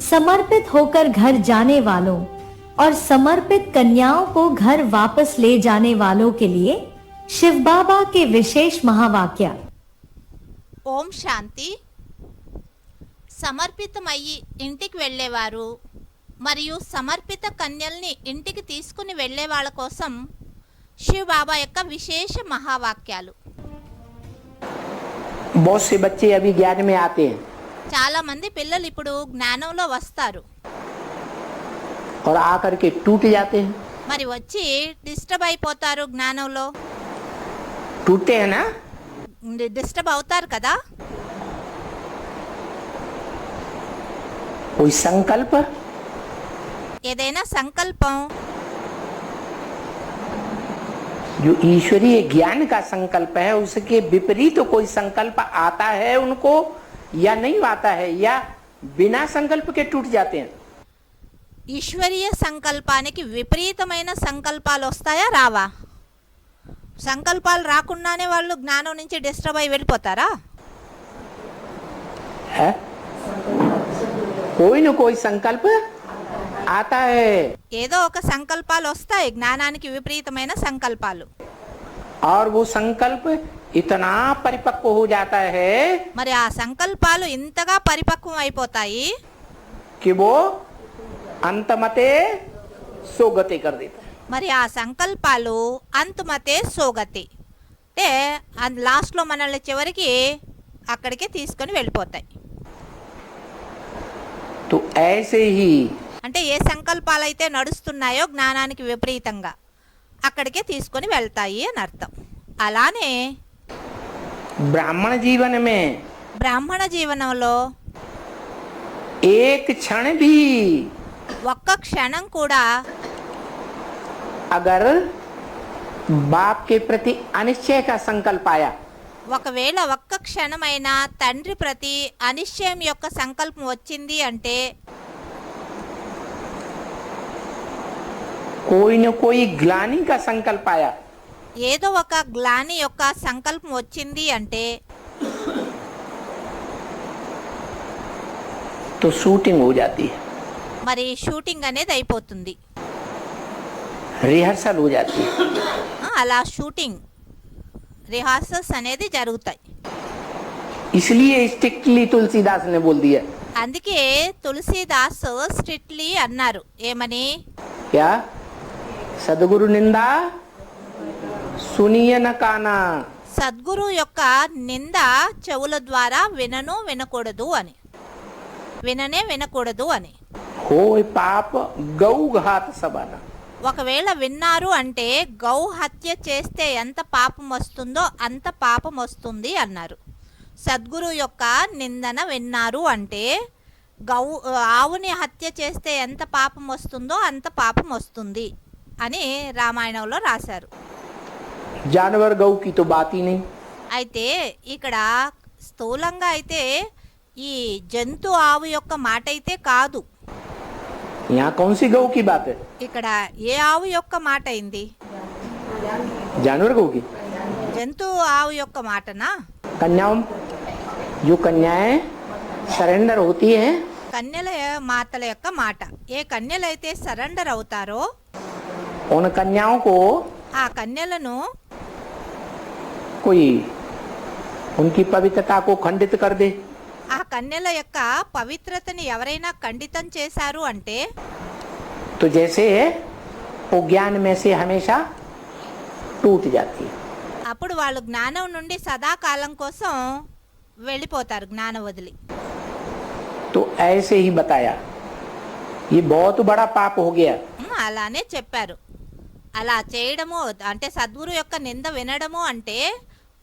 समर्पित होकर घर जाने वालों और समर्पित कन्याओं को घर वापस ले जाने वालों के लिए शिव बाबा के विशेष महावाक्य। ఓం శాంతి. సమర్పితమయ్యి ఇంటికి వెళ్ళేవారు మరియు సమర్పిత కన్యల్ని ఇంటికి తీసుకుని వెళ్ళే వాళ్ళ కోసం శివ్ బాబా యొక్క విశేష మహావాక్యాలు. बहुत से बच्चे अभी ज्ञान में आते हैं చాలా మంది పిల్లలు ఇప్పుడు జ్ఞానంలో వస్తారు, और आकर के टूट जाते हैं। మరి వచ్చి డిస్టర్బ్ అయిపోతారు. జ్ఞానంలో टूटते हैं ना। డిస్టర్బ్ అవుతారు కదా. कोई संकल्प, ఏదైనా సంకల్పం जो ईश्वरीय ज्ञान का संकल्प है, उसके विपरीत कोई संकल्प आता है उनको या नहीं आता है, या बिना संकल्प के टूट जाते हैं। ఈశ్వరీయ సంకల్పానికి విపరీతమైన సంకల్పాలు వస్తాయా రావా? సంకల్పాలు రాకుండానే వాళ్ళు జ్ఞానం నుంచి డిస్టర్బ్ అయి వెళ్ళిపోతారా? है कोई न कोई संकल्प आता है, ఏదో ఒక సంకల్పాలు వస్తాయి, జ్ఞానానికి విపరీతమైన సంకల్పాలు. और वो संकल्प इतना परिपक्व हो जाता है మరి ఆ సంకల్పాలు ఇంతగా పరిపక్వం అయిపోతాయి कि वो अंतमते सोगति कर देता है। మరి ఆ సంకల్పాలు అంతుమతే సోగతి అంటే లాస్ట్లో మనల్ని చివరికి అక్కడికి తీసుకొని వెళ్ళిపోతాయి. तो ऐसे ही అంటే ఏ సంకల్పాలు అయితే నడుస్తున్నాయో జ్ఞానానికి విపరీతంగా అక్కడికే తీసుకొని వెళ్తాయి అని అర్థం. అలానే ब्राह्मण जीवन में బ్రాహ్మణ జీవనంలో एक क्षण भी ఒక్క క్షణం కూడా अगर बाप के प्रति अनिश्चय का संकल्प आया, ఒకవేళ ఒక్క క్షణమైనా తండ్రి ప్రతి అనిశ్చయం యొక్క సంకల్పం వచ్చింది అంటే कोई न कोई ग्लानि का संकल्प आया, ఏదో ఒక గ్లాని యొక్క సంకల్పం వచ్చింది అంటే तो शूटिंग हो जाती है, మరి షూటింగ్ అనేది అయిపోతుంది. रिहर्सल हो जाती है। అలా షూటింగ్ రిహార్సల్స్ అనేది జరుగుతాయి. इसलिए स्ट्रिक्टली तुलसीदास ने बोल दिया, అందుకే తులసీదాస్ స్ట్రిక్ట్లీ అన్నారు. ఏమని? क्या सदगुरु निंदा सुनिय न काना, సద్గురు యొక్క నింద చెవుల ద్వారా వినకూడదు అని, వినకూడదు అని. हो पाप गौ घात सबाना। ఒకవేళ విన్నారు అంటే గౌ హత్య చేస్తే ఎంత పాపం వస్తుందో అంత పాపం వస్తుంది అన్నారు. సద్గురు యొక్క నిందన విన్నారు అంటే ఆవుని హత్య చేస్తే ఎంత పాపం వస్తుందో అంత పాపం వస్తుంది అని రామాయణంలో రాశారు. जानवर गौ की तो बात ही नहीं। అయితే ఇక్కడ స్థూలంగా అయితే ఈ జంతు ఆవు యొక్క మాట అయితే కాదు. यहाँ कौन सी गौ की बात है? ఇక్కడ ఏ ఆవు యొక్క మాట అయింది? जानवर गौ की। జంతు ఆవు యొక్క మాటనా? कन्याओं, जो कन्याएं सरेंडर होती हैं, కన్యల మాతల యొక్క మాట. ఏ కన్యలైతే సరెండర్ అవుతారో उन कन्याओं को ఆ కన్యలను कोई उनकी पवित्रता को खंडित कर दे, ఆ కన్యల యొక్క పవిత్రతని ఎవరైనా ఖండితం చేశారు అంటే तो जैसे वो ज्ञान में से हमेशा टूट जाती है। అప్పుడు వాళ్ళు జ్ఞానం నుండి సదాకాలం కోసం వెళ్ళిపోతారు, జ్ఞానం వదిలి. तो ऐसे ही बताया, ये बहुत बड़ा पाप हो गया। అలానే చెప్పారు. అలా చేయడము అంటే సద్గురు యొక్క నింద వినడము అంటే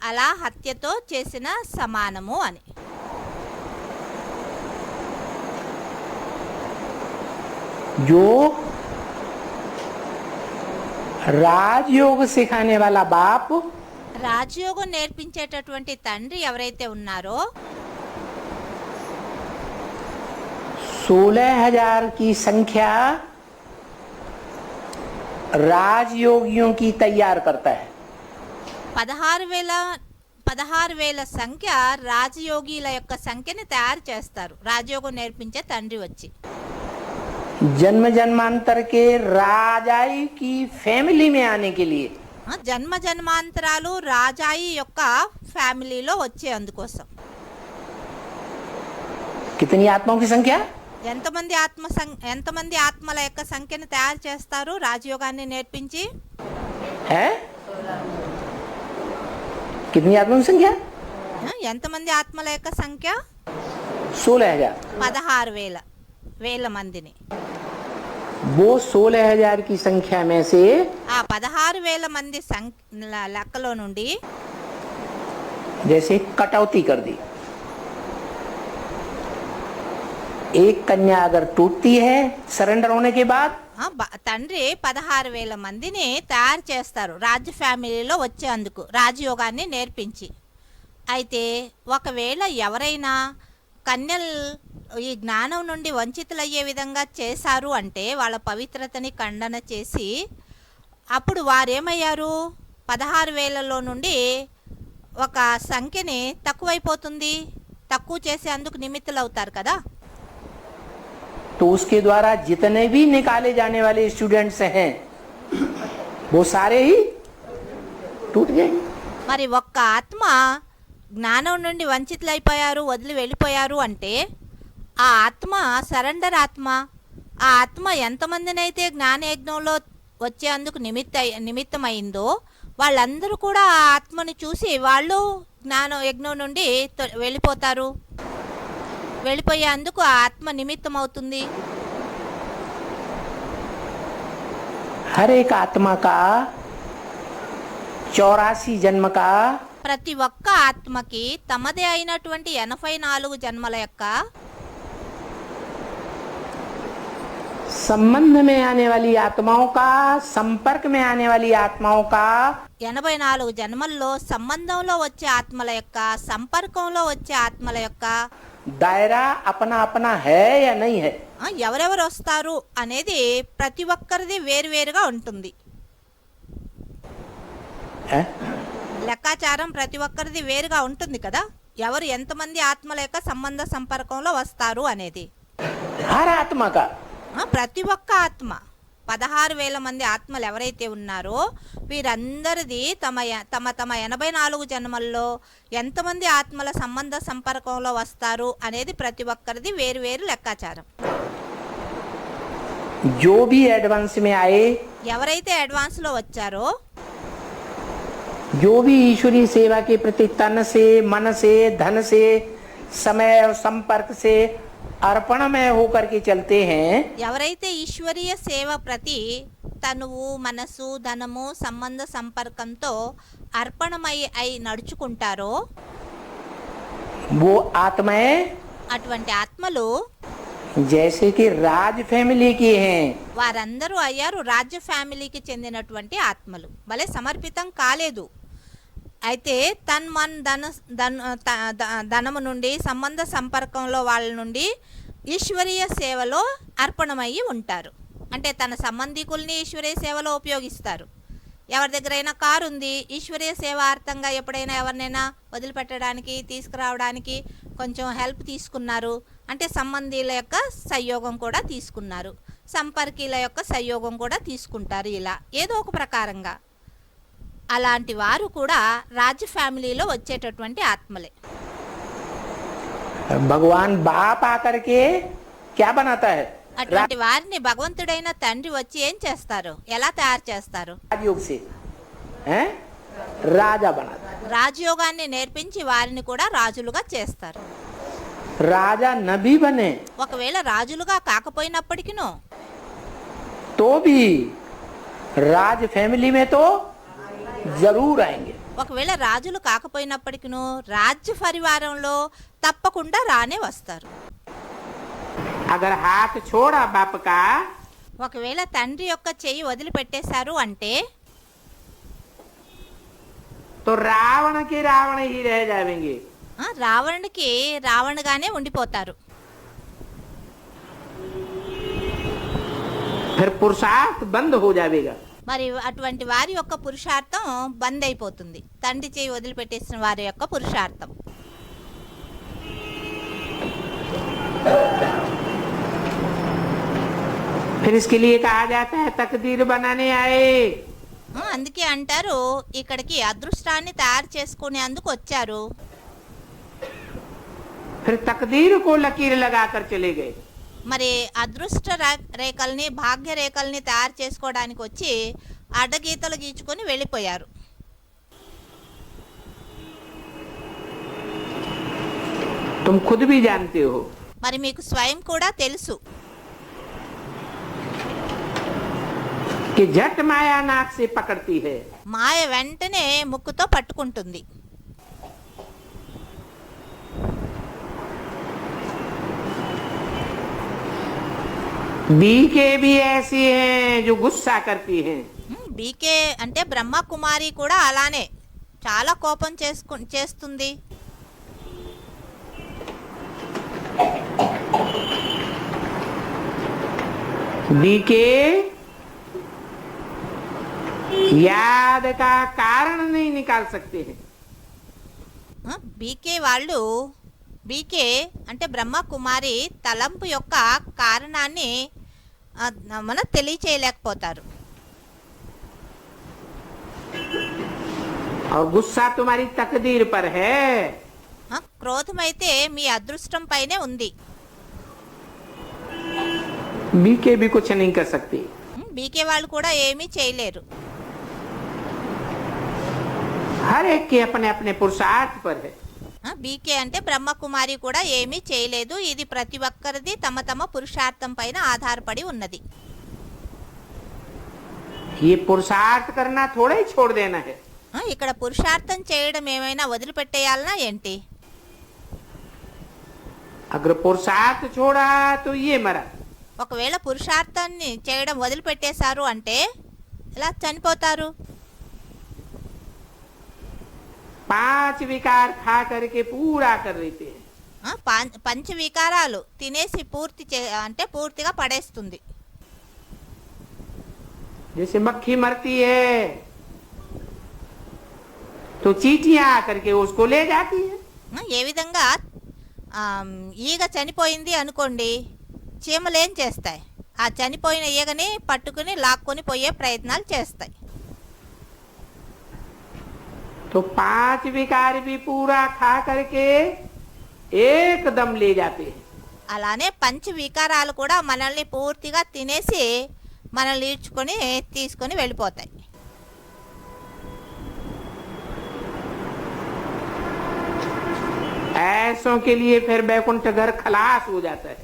అలా హత్యతో చేసిన సమానము అని. जो राजयोग सिखाने वाला बाप రాజయోగం నేర్పించేటటువంటి తండ్రి ఎవరైతే ఉన్నారో 16,000 की संख्या राजयोगियों की तैयार करता है। 16,000 16,000 సంఖ్య రాజయోగిల యొక్క సంఖ్యని తయారు చేస్తారు రాజయోగం నేర్పించే తండ్రి వచ్చి. जन्म जन्मांतर के राजाई की फैमिली में आने के लिए జన్మ జన్మాంతరాలు రాజాయి యొక్క ఫ్యామిలీలో వచ్చే అందుకోసం. कितनी आत्माओं की संख्या? ఎంతమంది ఆత్మల యొక్క సంఖ్యను తయారు చేస్తారు రాజయోగాన్ని నేర్పించి? है कितनी आत्माओं की संख्या? ఎంతమంది ఆత్మల యొక్క సంఖ్య? 16,000. 16,000 మందిని. वो 16,000 की संख्या में से ఆ 16,000 మంది లెక్కలో నుండి जैसे कटौती कर दी. एक कन्या अगर टूटती है सरेंडर होने के बाद తండ్రి 16,000 మందిని తయారు చేస్తారు రాజ్య ఫ్యామిలీలో వచ్చేందుకు రాజయోగాన్ని నేర్పించి. అయితే ఒకవేళ ఎవరైనా కన్యలు ఈ జ్ఞానం నుండి వంచితులయ్యే విధంగా చేశారు అంటే వాళ్ళ పవిత్రతని ఖండన చేసి అప్పుడు వారేమయ్యారు 16,000లో నుండి ఒక సంఖ్యని తక్కువైపోతుంది, తక్కువ చేసేందుకు నిమిత్తులవుతారు కదా. तो उसके द्वारा जितने भी निकाले जाने वाले स्टूडेंट्स हैं वो सारे ही टूट जाएंगे. మరి ఒక్క ఆత్మ జ్ఞానం నుండి వంచితులైపోయారు, వదిలి వెళ్ళిపోయారు అంటే ఆ ఆత్మ సరెండర్ ఆత్మ. ఆ ఆత్మ ఎంతమందినైతే జ్ఞానయజ్ఞంలో వచ్చేందుకు నిమిత్తమైందో వాళ్ళందరూ కూడా ఆ ఆత్మను చూసి వాళ్ళు జ్ఞాన యజ్ఞం నుండి వెళ్ళిపోతారు. వెళ్ళిపోయేందుకు ఆ ఆత్మ నిమిత్తం అవుతుంది. हर एक आत्मा का 84 जन्म का ప్రతి ఒక్క ఆత్మకి తమదే అయినటువంటి 84 జన్మల యొక్క संबंध में आने वाली आत्माओं का, संपर्क में आने वाली आत्माओं का 84 జన్మల్లో సంబంధంలో వచ్చే ఆత్మల యొక్క, సంపర్కంలో వచ్చే ఆత్మల యొక్క दायरा अपना अपना है या नहीं है. ఎవరెవరు వస్తారు అనేది ప్రతి ఒక్కరిది వేరువేరుగా ఉంటుంది. లెక్కాచారం ప్రతి ఒక్కరిది వేరుగా ఉంటుంది కదా. ఎవరు ఎంతమంది ఆత్మల యొక్క సంబంధ సంపర్కంలో వస్తారు అనేది हर आत्मा का ప్రతి ఒక్క ఆత్మ 16,000 మంది ఆత్మలు ఎవరైతే ఉన్నారో వీరందరిది తమ 84 జన్మల్లో ఎంతమంది ఆత్మల సంబంధ సంపర్కంలో వస్తారు అనేది ప్రతి ఒక్కరిది వేరువేరు లెక్కాచారం. जो भी एडवांस में आए, ఎవరైతే అడ్వాన్స్లో వచ్చారో जो भी ईश्वरीय सेवा के प्रति तन से, मन से, धन से, समय और संपर्क से अर्पणमय होकर के चलते हैं, ఎవరైతే ఈశ్వరీయ సేవ ప్రతి తనువు, మనసు, ధనము, సంబంధ సంపర్కంతో అర్పణమై అయి నడుచుకుంటారో वो आत्माएं అటువంటి ఆత్మలు जैसे कि राज फैमिली की हैं. వారందరూ అయ్యారు రాజ్య ఫ్యామిలీకి చెందినటువంటి ఆత్మలు. భలే సమర్పితం కాలేదు, అయితే ధనము నుండి సంబంధ సంపర్కంలో వాళ్ళ నుండి ఈశ్వరీయ సేవలో అర్పణమయ్యి ఉంటారు. అంటే తన సంబంధికుల్ని ఈశ్వరీయ సేవలో ఉపయోగిస్తారు. ఎవరి దగ్గరైనా కారు ఉంది, ఈశ్వరీయ సేవార్థంగా ఎప్పుడైనా ఎవరినైనా వదిలిపెట్టడానికి, తీసుకురావడానికి కొంచెం హెల్ప్ తీసుకున్నారు అంటే సంబంధీల యొక్క సహయోగం కూడా తీసుకున్నారు, సంపర్కీల యొక్క సహయోగం కూడా తీసుకుంటారు. ఇలా ఏదో ఒక ప్రకారంగా అలాంటి వారు కూడా రాజ్య ఫ్యామిలీలో వచ్చేటటువంటి ఆత్మలే. भगवान बाप आकर के क्या बनाता है? అటువంటి వారిని భగవంతుడైన తండ్రి వచ్చి ఏం చేస్తారు, ఎలా తయారు చేస్తారు? राजयोग से हैं? राजा बनाता है. రాజయోగాన్ని నేర్పించి వారిని కూడా రాజులుగా చేస్తారు. राजा न भी बने ఒకవేళ రాజులుగా కాకపోయినప్పటికినూ तो भी राज फैमिली में तो जरूर आएंगे. ఒకవేళ రాజులు కాకపోయినప్పటికినూ రాజ్య పరివారంలో తప్పకుండా రానే వస్తారు. अगर हाथ छोड़ा बाप का ఒకవేళ తండ్రి యొక్క చెయ్యి వదిలిపెట్టేశారు అంటే तो रावण के रावण ही रह जाएंगे. రావణుడికి రావణుగానే ఉండిపోతారు. फिर पुरुषार्थ बंद हो जाएगा. మరి అటువంటి వారి యొక్క పురుషార్థం బంద్ అయిపోతుంది, తండ్రి చేయి వదిలిపెట్టేసిన వారి యొక్క పురుషార్థం. फिर इसके लिए कहा जाता है तकदीर बनाने आए. అందుకే అంటారు ఇక్కడికి అదృష్టాన్ని తయారు చేసుకునేందుకు వచ్చారు. फिर तकदीर को लकीर लगाकर चले गए. మరి అదృష్ట రేఖల్ని భాగ్య రేఖల్ని తయారు చేసుకోవడానికి వచ్చి అడ్డగీతలు గీచుకొని వెళ్ళిపోయారు. तुम खुद भी जानते हो. మరి మీకు స్వయం కూడా తెలుసు कि झट माया नाक से पकड़ती है. మాయ వెంటనే ముక్కుతో పట్టుకుంటుంది. बीके भी ऐसी हैं जो गुस्सा करती हैं. బీకే అంటే బ్రహ్మ కుమారి కూడా అలానే చాలా కోపం చేస్తుంది. बीके याद का कारण नहीं निकाल सकते हैं. బీకే వాళ్ళు బీకే అంటే బ్రహ్మ కుమారి తలంపు యొక్క కారణాన్ని మనం తెలియచేయలేకపోతారు. और गुस्सा तुम्हारी तकदीर पर है. క్రోధం అయితే మీ అదృష్టం పైనే ఉంది. बीके भी कुछ नहीं कर सकती. బీకే వాళ్ళు కూడా ఏమీ చేయలేరు. हर एक के अपने अपने पुरुषार्थ पर है. బీకే అంటే బ్రహ్మ కుమారి కూడా ఏమీ చేయలేదు. ఇది ప్రతి ఒక్కరిది తమ తమ పురుషార్థం పైన ఆధారపడి ఉన్నది. ये पुरुषार्थ करना थोड़ा ही छोड़ देना है. ఇక్కడ పురుషార్థం చేయడం ఏమైనా వదిలిపెట్టేయాలనా ఏంటి? अगर पुरुषार्थ छोड़ा तो ये मरा. ఒకవేళ పురుషార్థాన్ని చేయడం వదిలిపెట్టేశారు అంటే ఇలా చనిపోతారు. 5 विकार खा करके पूरा कर लेते हैं. పంచ వికారాలు తినేసి అంటే పూర్తిగా పడేస్తుంది. जैसे मक्खी मरती है तो चींटियां आकर के उसको ले जाती है. ఏ విధంగా ఈగ చనిపోయింది అనుకోండి, చీమలు ఏం చేస్తాయి? ఆ చనిపోయిన ఈగని పట్టుకుని లాక్కొని పోయే ప్రయత్నాలు చేస్తాయి. तो 5 विकार भी पूरा खा करके एकदम ले जाते हैं. అలానే పంచ వికారాలు కూడా మనల్ని పూర్తిగా తినేసి మనల్ని ఈడ్చుకొని తీసుకొని వెళ్ళిపోతాయి. ऐसों के लिए फिर बैकुंठ घर खलास हो जाता है.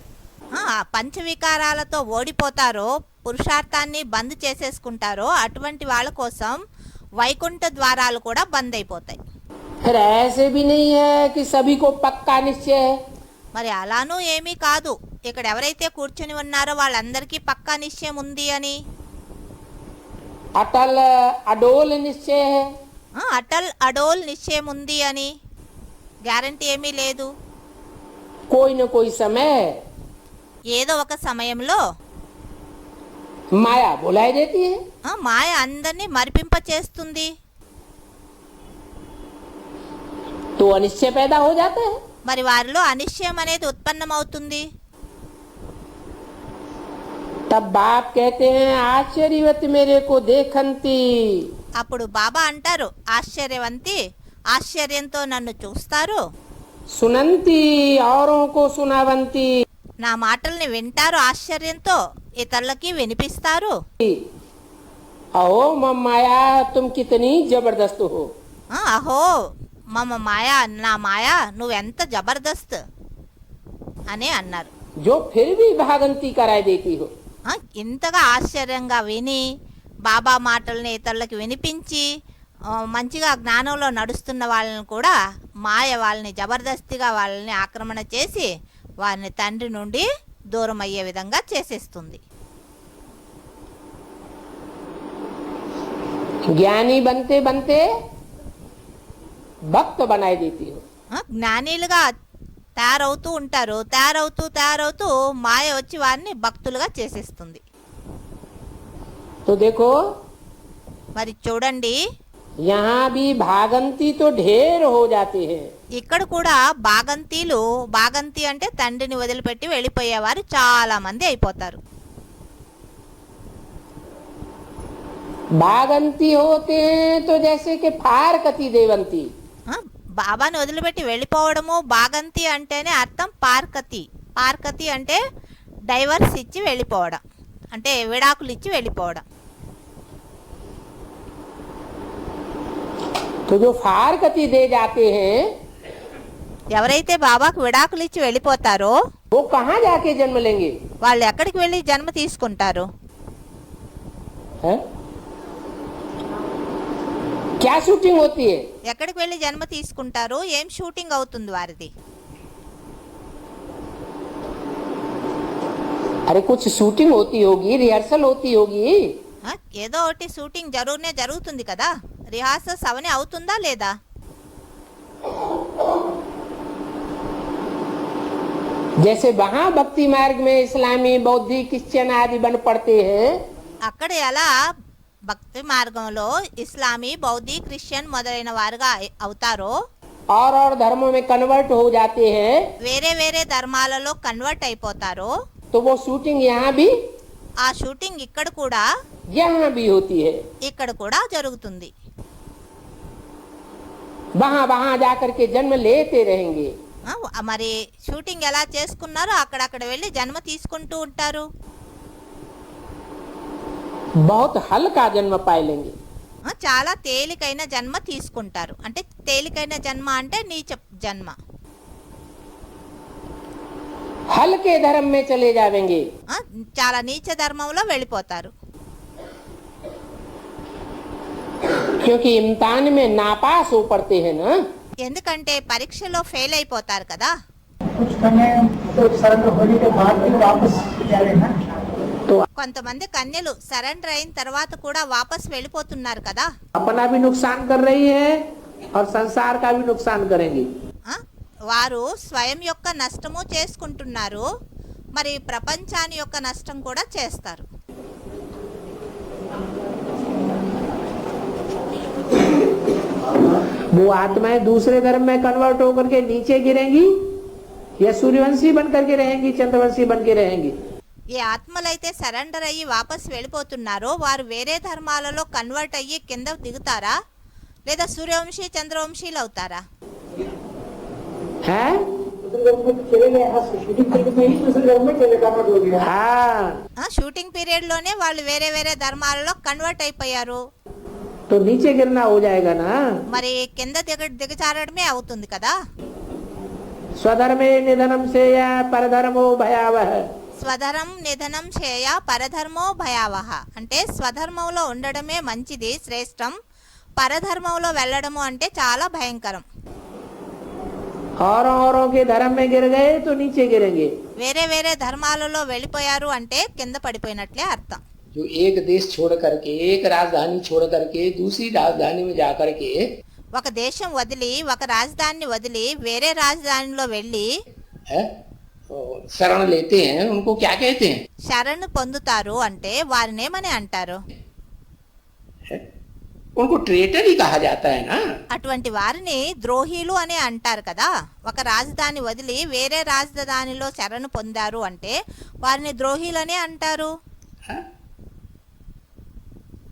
పంచ వికారాలతో ఓడిపోతారో, పురుషార్థాన్ని బంద్ చేసేసుకుంటారో అటువంటి వాళ్ళ కోసం వైకుంఠ ద్వారాలు కూడా బంద్ అయిపోతాయి. फिर ऐसे भी नहीं है कि सभी को पक्का निश्चय है. మరి అలానూ ఏమీ కాదు, ఇక్కడ ఎవరైతే కూర్చుని ఉన్నారో వాళ్ళందరికీ పక్కా నిశ్చయం ఉంది అని. अटल अडोल निश्चय है. అటల్ అడోల్ నిశ్చయం ఉంది అని గ్యారంటీ ఏమీ లేదు. कोई न कोई समय ఏదో ఒక సమయంలో माया बुलाई देती है. మాయ అందరినీ మరిపింప చేస్తుంది. तो अनिश्चय पैदा हो जाता है. మరి వారిలో అనిశ్చయం అనేది ఉత్పన్నమవుతుంది. तब बाप कहते हैं आश्चर्यवत मेरे को देखंती. అప్పుడు బాబా అంటారు, ఆశ్చర్యవంతి ఆశ్చర్యంతో నన్ను చూస్తారు, सुनंती औरों को सुनावंती. నా మాటల్ని వింటారు ఆశ్చర్యంతో, ఇతరులకి వినిపిస్తారు. अहो मम माया तुम कितनी जबरदस्त हो. అహో మమ మాయా, నా మాయా నువ్వెంత జబర్దస్త్ అని అన్నారు. जो फिर भी भागंती कराई देती हो. ఇంతగా ఆశ్చర్యంగా విని బాబా మాటల్ని ఇతరులకి వినిపించి మంచిగా జ్ఞానంలో నడుస్తున్న వాళ్ళని కూడా మాయ వాళ్ళని జబర్దస్తిగా వాళ్ళని ఆక్రమణ చేసి వారిని తండ్రి నుండి దూరం అయ్యే విధంగా చేసేస్తుంది. ज्ञानी बनते बनते भक्त बनाई देती हो. జ్ఞానీలుగా తయారవుతూ ఉంటారు, తయారవుతూ మాయ వచ్చి వారిని భక్తులుగా చేసేస్తుంది. तो देखो మరి చూడండి, यहाँ भी भागंती तो ढेर हो जाते हैं। ఇక్కడ కూడా బాగంతీలు, బాగంతి అంటే తండ్రిని వదిలిపెట్టి వెళ్ళిపోయేవారు చాలా మంది అయిపోతారు. भागंती होते हैं तो जैसे कि फारकती देवंती। ఆ, బాబాని వదిలిపెట్టి వెళ్ళిపోవడము బాగంతి అంటేనే అర్థం పార్కతి. పార్కతి అంటే డైవర్స్ ఇచ్చి వెళ్ళిపోవడం, అంటే విడాకులు ఇచ్చి వెళ్ళిపోవడం. तो जो फारकती दे जाते हैं ఎవరైతే బాబాకు విడాకులు ఇచ్చి వెళ్ళిపోతారో वो कहाँ जाके जन्म लेंगे? వాళ్ళు ఎక్కడికి వెళ్ళి జన్మ తీసుకుంటారు? है? क्या शूटिंग होती है? ఎక్కడికి వెళ్ళి జన్మ తీసుకుంటారు? ఏం షూటింగ్ అవుతుంది వారిది? अरे कुछ शूटिंग होती होगी, रिहर्सल होती होगी। ఆ, ఏదో ఒకటి షూటింగ్ జరుగుతుంది కదా, రిహార్సల్స్ అవన్నీ అవుతుందా లేదా? जैसे वहाँ भक्ति मार्ग में इस्लामी बौद्धिक क्रिश्चियन आदि बन पड़ते हैं, అక్కడ ఎలా భక్తి మార్గంలో ఇస్లామీ బౌద్ధి క్రిస్టియన్ మొదలైన వారుగా అవుతారో, और धर्मों में कन्वर्ट हो जाते हैं, వేరే వేరే ధర్మాలలో కన్వర్ట్ అయిపోతారో, तो वो शूटिंग यहाँ भी ఆ షూటింగ్ ఇక్కడ కూడా यहाँ भी होती है। ఇక్కడ కూడా జరుగుతుంది. वहाँ वहाँ जाकर के जन्म लेते रहेंगे। ఆ, మరి షూటింగ్ ఎలా చేసుకున్నారో అక్కడక్కడ వెళ్ళి జన్మ తీసుకుంటూ ఉంటారు. बहुत हल्का जन्म पाए लेंगे। ఆ, చాలా తేలికైన జన్మ తీసుకుంటారు. అంటే తేలికైన జన్మ అంటే నీచ జన్మ. हल्के धर्म में चले जाएंगे। ఆ, చాలా నీచ ధర్మంలో వెళ్ళిపోతారు. क्योंकि इम्तिहान में नापास हो पड़ते हैं ना। ఎందుకంటే పరీక్షలో ఫెయిల్ అయిపోతారు కదా. कुछ कन्या मतलब सरेंडर होने के बाद भी वापस जाए ना। तो కొంతమంది కన్యలు సరెండర్ అయిన తర్వాత కూడా వాపస్ వెళ్ళిపోతున్నారు కదా. अपना भी नुकसान कर रही है और संसार का भी नुकसान करेंगी। ఆ, వారు స్వయం యొక్క నష్టము చేసుకుంటున్నారు, మరి ప్రపంచాన్ని యొక్క నష్టం కూడా చేస్తారు. वो आत्माएं दूसरे धर्म में कन्वर्ट होकर के नीचे गिरेंगी या सूर्यवंशी बन करके रहेंगी, चंद्रवंशी बन के रहेंगी। ఏ ఆత్మలైతే సరెండర్ అయ్యి వాపస్ వెళ్ళిపోతున్నారో వారు వేరే ధర్మాలలో కన్వర్ట్ అయ్యి కింద దిగుతారా, లేదా సూర్యవంశీ చంద్రవంశీలు అవుతారా? है? दूसरे धर्म में चले गए, यहाँ से शूटिंग करके में ही दूसरे धर्म में चले कन्वर्ट हो गया। हाँ, ఆ, షూటింగ్ పీరియడ్ లోనే వాళ్ళు వేరే వేరే ధర్మాలలో కన్వర్ట్ అయిపోయారు. तो नीचे गिरना हो जाएगा ना। మరి కింద దిగజారడమే అవుతుంది కదా. स्वधर्मे निधनम से या परधर्मो भयावह। స్వధర్మం నిధనం చేయ పరధర్మో భయావహ. అంటే స్వధర్మంలో ఉండడమే మంచిది, శ్రేష్టం. పరధర్మంలో వెళ్ళడము అంటే చాలా భయంకరం. औरों के धर्म में गिर गए तो नीचे गिरेंगे। వేరే వేరే ధర్మాలలో వెళ్ళిపోయారు అంటే కింద పడిపోయినట్లే అర్థం. जो एक देश छोड़ करके, एक राजधानी छोड़ करके दूसरी राजधानी में जाकर के ఒక దేశం వదిలి, ఒక రాజధానిని వదిలి వేరే రాజధానిలో వెళ్ళి है, शरण लेते हैं, उनको क्या कहते हैं? శరణు పొందుతారు అంటే వారినేమని అంటారు? है? उनको ट्रेटर ही कहा जाता है ना। అటువంటి వారిని ద్రోహులు అని అంటారు కదా. ఒక రాజధాని వదిలి వేరే రాజధానిలో శరణు పొందారు అంటే వారిని ద్రోహులని అంటారు. है?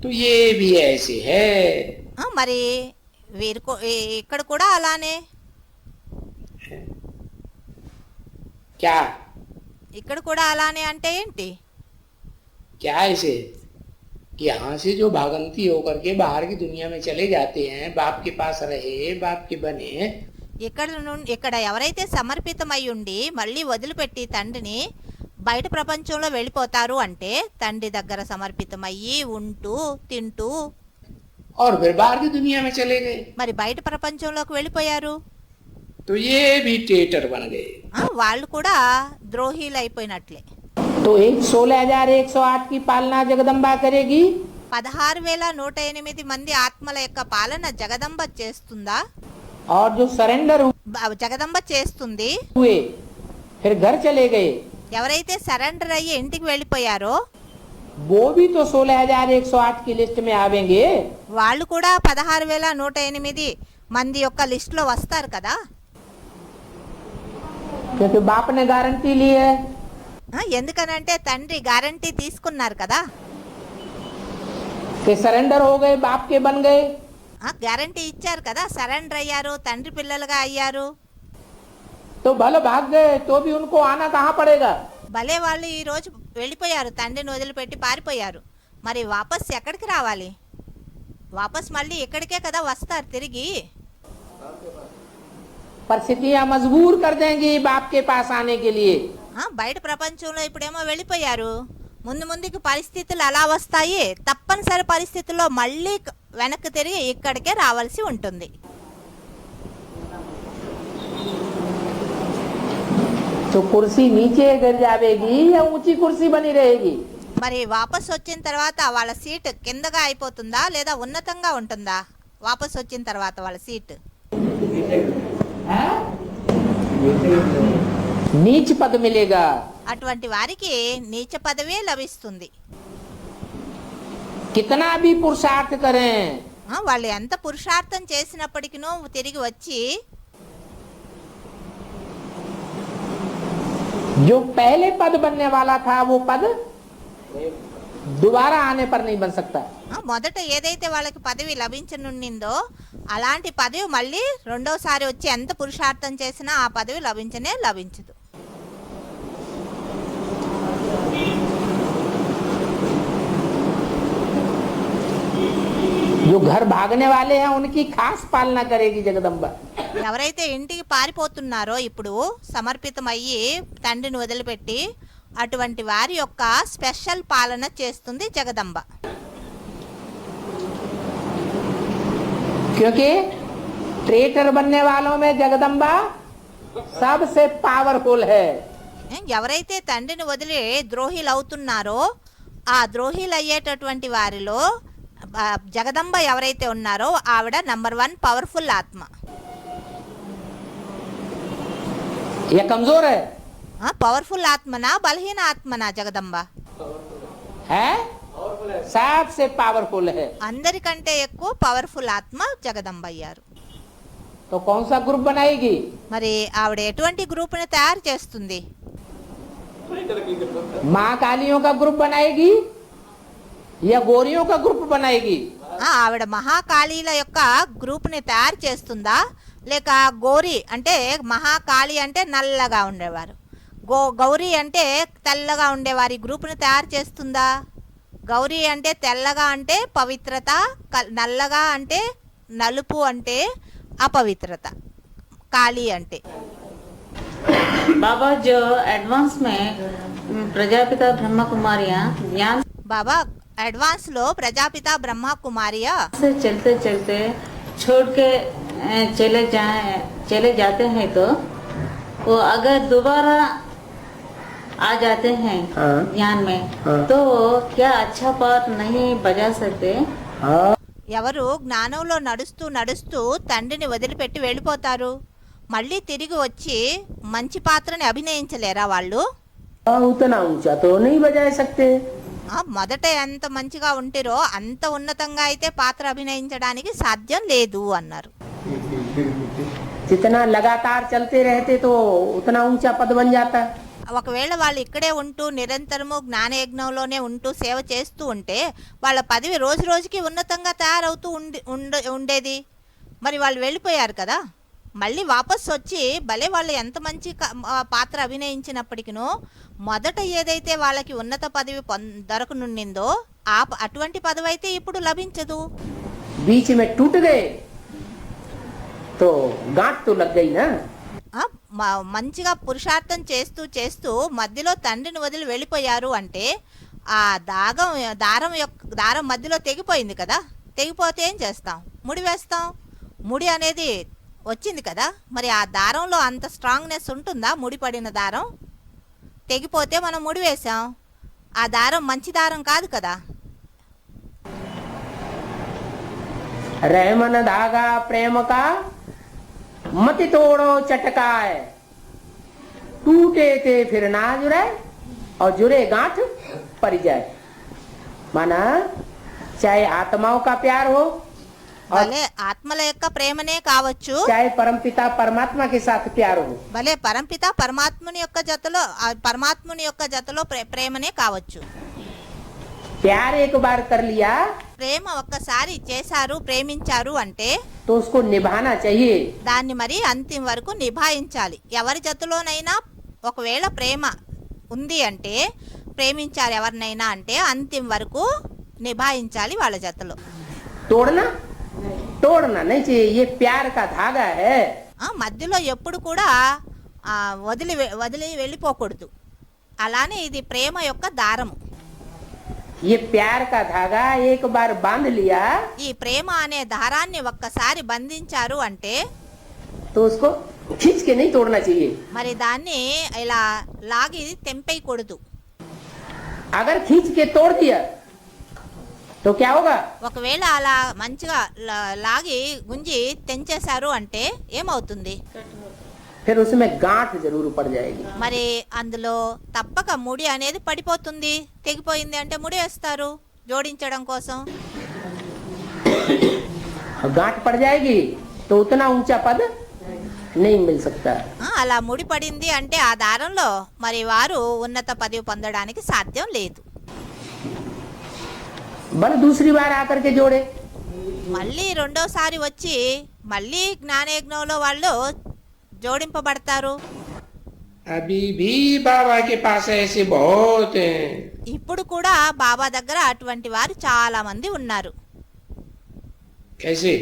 तो ये भी ऐसे है। ఆ, మరి ఇక్కడ కూడా అలానే. क्या ఇక్కడ కూడా అలానే అంటే ఏంటి? क्या ऐसे कि यहाँ से जो भागंती होकर के बाहर की दुनिया में चले जाते हैं, बाप के पास रहे, बाप के बने, ఇక్కడ ఎవరైతే సమర్పితమై ఉండి మళ్ళీ వదిలిపెట్టి తండ్రిని బయట ప్రపంచంలో వెళ్ళిపోతారు అంటే తండ్రి దగ్గర సమర్పితమయ్యి ఉంటూ తింటూ और फिर बाहर की दुनिया में चले गए, మరి బయట ప్రపంచంలోకి వెళ్ళిపోయారు. तो ये भी ट्रेटर बन गए। వాళ్ళు కూడా ద్రోహీలు అయిపోయినట్లే. तो 16,108 की पालना जगदम्बा करेगी। 16,108 మంది ఆత్మల యొక్క పాలన జగదంబ చేస్తుందా? और जो सरेंडर జగదంబ చేస్తుంది. हुए फिर घर चले गए, ఎవరైతే సరెండర్ అయ్యి ఇంటికి వెళ్ళిపోయారో वो भी तो 16,108 की लिस्ट में आवेंगे। వాళ్ళు కూడా 16,108 మంది యొక్క లిస్టులో వస్తారు కదా. क्योंकि बाप ने गारंटी ली है। ఎందుకనంటే తండ్రి గ్యారంటీ తీసుకున్నారు కదా. कि सरेंडर हो गए, बाप के बन गए। గ్యారంటీ ఇచ్చారు కదా, సరెండర్ అయ్యారు, తండ్రి పిల్లలుగా అయ్యారు. तो भले भाग गए तो भी उनको आना कहाँ पड़ेगा। భలే వాళ్ళు ఈ రోజు వెళ్ళిపోయారు, తండ్రిని వదిలిపెట్టి పారిపోయారు. మరి వాపస్ ఎక్కడికి రావాలి? వాపస్ మళ్ళీ ఇక్కడికే కదా వస్తారు తిరిగి. परिस्थितियां मजबूर कर देंगी बाप के पास आने के लिए। బయట ప్రపంచంలో ఇప్పుడేమో వెళ్ళిపోయారు, ముందు ముందుకి పరిస్థితులు అలా వస్తాయి. తప్పనిసరి పరిస్థితుల్లో మళ్ళీ వెనక్కి తిరిగి ఇక్కడికే రావాల్సి ఉంటుంది. तो कुर्सी नीचे गिर जाएगी या ऊंची कुर्सी बनी रहेगी। మరి వాపస్ వచ్చిన తర్వాత వాళ్ళ సీట్ కిందగా అయిపోతుందా లేదా ఉన్నతంగా ఉంటుందా? వాపస్ వచ్చిన తర్వాత వాళ్ళ సీట్ नीच पद मिलेगा। అటువంటి వారికి నీచ పదవే లభిస్తుంది. कितना भी पुरुषार्थ करें, వాళ్ళు ఎంత పురుషార్థం చేసినప్పటికీ తిరిగి వచ్చి जो पहले पद बनने वाला था वो पद दोबारा आने पर नहीं बन सकता। మొదట ఏదైతే వాళ్ళకి పదవి లభించనుండిందో అలాంటి పదవి మళ్ళీ రెండోసారి వచ్చి ఎంత పురుషార్థం చేసినా ఆ పదవి లభించదు. जो घर भागने वाले हैं उनकी खास पालना करेगी जगदम्बा। ఎవరైతే ఇంటికి పారిపోతున్నారో ఇప్పుడు సమర్పితమయ్యి తండ్రిని వదిలిపెట్టి అటువంటి వారి యొక్క స్పెషల్ పాలన చేస్తుంది జగదంబ. क्योंकि ट्रेटर बनने वालों में जगदम्बा सबसे पावरफुल है। ఎవరైతే తండ్రిని వదిలి ద్రోహిలు అవుతున్నారో ఆ ద్రోహిలు అయ్యేటటువంటి వారిలో జగదంబ ఎవరైతే ఉన్నారో ఆవిడ నంబర్ 1 పవర్ఫుల్ ఆత్మ. ये कमजोर है, పవర్ఫుల్ ఆత్మనా బలహీన ఆత్మనా జగదంబ? है सबसे पावरफुल है। అందరికంటే ఎక్కువ పవర్ఫుల్ ఆత్మ జగదంబ అయ్యారు. तो कौन सा ग्रुप बनाएगी? మరి ఆవిడ ఎటువంటి గ్రూప్ని తయారు చేస్తుంది? माँ कालियों का ग्रुप बनाएगी या गोरियों का ग्रुप बनाएगी? ఆవిడ మహాకాళీల యొక్క గ్రూప్ని తయారు చేస్తుందా లేక గౌరీ అంటే మహాకాళి అంటే నల్లగా ఉండేవారు, గౌరీ అంటే తెల్లగా ఉండేవారి గ్రూప్ని తయారు చేస్తుందా? గౌరీ అంటే తెల్లగా అంటే పవిత్రత, నల్లగా అంటే నలుపు అంటే అపవిత్రత, కాళీ అంటే. बाबा जो एडवांस में प्रजापिता ब्रह्मा कुमारियाँ ज्ञान బాబా అడ్వాన్స్ లో ప్రజాపిత బ్రహ్మ కుమారియా से चलते चलते छोड़ के चले जाते हैं तो वो अगर दोबारा आ जाते हैं ज्ञान में तो क्या अच्छा पाठ नहीं बजा सकते? ఎవరు జ్ఞానంలో నడుస్తూ నడుస్తూ తండ్రిని వదిలిపెట్టి వెళ్ళిపోతారు, మళ్ళీ తిరిగి వచ్చి మంచి పాత్రని అభినయించలేరా వాళ్ళు? उतना ऊंचा तो नहीं बजा सकते। మొదట ఎంత మంచిగా ఉంటిరో అంత ఉన్నతంగా అయితే పాత్ర అభినయించడానికి సాధ్యం లేదు అన్నారు. जितना लगातार चलते रहते तो उतना ऊंचा पद बन जाता। ఒకవేళ వాళ్ళు ఇక్కడే ఉంటూ నిరంతరము జ్ఞానయజ్ఞంలోనే ఉంటూ సేవ చేస్తూ ఉంటే వాళ్ళ పదవి రోజు రోజుకి ఉన్నతంగా తయారవుతూ ఉండేది. మరి వాళ్ళు వెళ్ళిపోయారు కదా, మళ్ళీ వాపస్ వచ్చి భలే వాళ్ళు ఎంత మంచి పాత్ర అభినయించినప్పటికీనూ మొదట ఏదైతే వాళ్ళకి ఉన్నత పదవి దొరకనుండిందో అటువంటి పదవి అయితే ఇప్పుడు లభించదు. बीच में टूट गए तो गांठ तो लग गई ना। మంచిగా పురుషార్థం చేస్తూ చేస్తూ మధ్యలో తండ్రిని వదిలి వెళ్ళిపోయారు అంటే ఆ దారం మధ్యలో తెగిపోయింది కదా. తెగిపోతే ఏం చేస్తాం? ముడి వేస్తాం. ముడి అనేది వచ్చింది కదా, మరి ఆ దారంలో అంత స్ట్రాంగ్నెస్ ఉంటుందా? ముడిపడిన దారం తెగిపోతే మనం ముడి వేసాం, ఆ దారం మంచి దారం కాదు కదా. रहमन धागा प्रेम का मत तोड़ो चटकाए, टूटे थे फिर ना जुड़े और जुड़े गांठ पड़ जाए। माना चाहे आत्माओं का प्यार हो భలే ఆత్మల యొక్క ప్రేమనే కావచ్చు, चाहे परमपिता परमात्मा के साथ प्यार हो, భలే పరంపిత పరమాత్ముని యొక్క జతలో పరమాత్ముని యొక్క జతలో ప్రేమనే కావచ్చు. प्यार एक बार कर लिया ప్రేమ ఒక్కసారి చేశారు, ప్రేమించారు అంటే तो उसको निभाना चाहिए. దాన్ని మరి అంతిమ వరకు నిభాయించాలి. ఎవరి జతలోనైనా ఒకవేళ ప్రేమ ఉంది అంటే, ప్రేమించారు ఎవరినైనా అంటే అంతిమ వరకు నిభాయించాలి వాళ్ళ జతలో. तोड़ना तोड़ना नहीं चाहिए. ये प्यार का धागा है. మధ్యలో ఎప్పుడు కూడా వదిలి వదిలి వెళ్ళిపోకూడదు. అలానే ఇది ప్రేమ యొక్క దారము. ये प्यार का धागा एक बार बांध लिया ఈ ప్రేమ అనే దారాన్ని ఒక్కసారి బంధించారు అంటే तो उसको खींच के नहीं तोड़ना चाहिए. మరి దాన్ని ఇలా లాగి తెంపేయకూడదు. अगर खींच के तोड़ दिया तो क्या होगा? ఒకవేళ అలా మంచిగా లాగి గుంజి తెంచేశారు అంటే ఏమవుతుంది? फिर उसमें गांठ जरूर पड़ जाएगी. మరి అందులో తప్పక ముడి అనేది పడిపోతుంది. తెగిపోయింది అంటే ముడి వేస్తారు జోడించడం కోసం. गांठ पड़ जाएगी तो उतना ऊंचा पद नहीं मिल सकता. అలా ముడి పడింది అంటే ఆ దారంలో మరి వారు ఉన్నత పదవి పొందడానికి సాధ్యం లేదు. बल दूसरी बार आकर के जोड़े మళ్ళీ రెండోసారి వచ్చి మళ్ళీ జ్ఞానయజ్ఞంలో వాళ్ళు జోడింపబడతారు. अभी भी बाबा के पास ऐसे बहुत हैं. ఇప్పుడు కూడా బాబా దగ్గర అటువంటి వారు చాలా మంది ఉన్నారు. कैसे?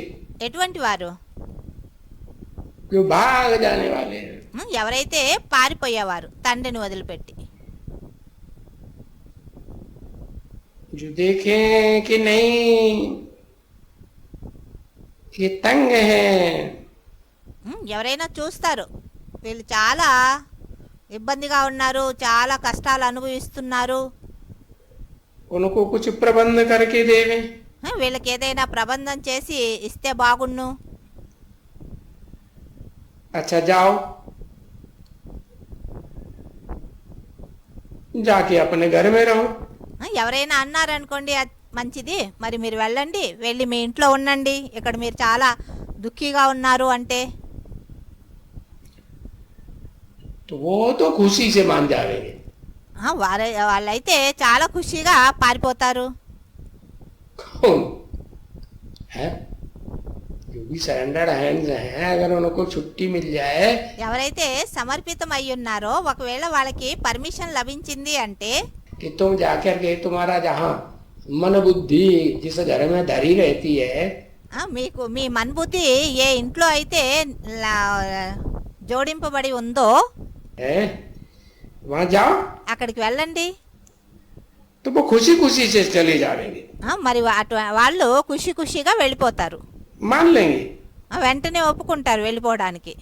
ఎటువంటి వారు? जो भाग जाने वाले हैं. ఎవరైతే పారిపోయేవారు తండ్రిని వదిలిపెట్టి. जो देखें कि नहीं ये तंग है, ఎవరైనా చూస్తారు వీళ్ళు చాలా ఇబ్బందిగా ఉన్నారు, చాలా కష్టాలు అనుభవిస్తున్నారు, उनको कुछ प्रबंध करके देवे. వీళ్ళకి ఏదైనా ప్రబంధం చేసి ఇస్తే బాగున్ను. अच्छा जाओ, जाके अपने घर में रहो. ఎవరైనా అన్నారనుకోండి మంచిది, మరి మీరు వెళ్ళండి, వెళ్ళి మీ ఇంట్లో ఉండండి, ఇక్కడ మీరు చాలా దుఃఖీగా ఉన్నారు అంటే तो वो तो खुशी से मान जाएंगे. వాళ్ళైతే చాలా ఖుషిగా పారిపోతారు. कौन है? जो भी सरेंडर्ड हैंड्स हैं, अगर उनको छुट्टी मिल जाए ఎవరైతే సమర్పితం అయి ఉన్నారో ఒకవేళ వాళ్ళకి పర్మిషన్ లభించింది అంటే कि तुम जाकर के तुम्हारा जहाँ मन बुद्धि जिस घर में धरी रहती है, మీకు మీ మన్బుద్ధి ఏ ఇంట్లో అయితే జోడింపబడి ఉందో वहाँ जाओ అక్కడికి వెళ్ళండి. तो वो खुशी खुशी से चले जाएंगे, మరి వాళ్ళు ఖుషి ఖుషిగా వెళ్ళిపోతారు, मान लेंगे. వెంటనే ఒప్పుకుంటారు వెళ్ళిపోవడానికి.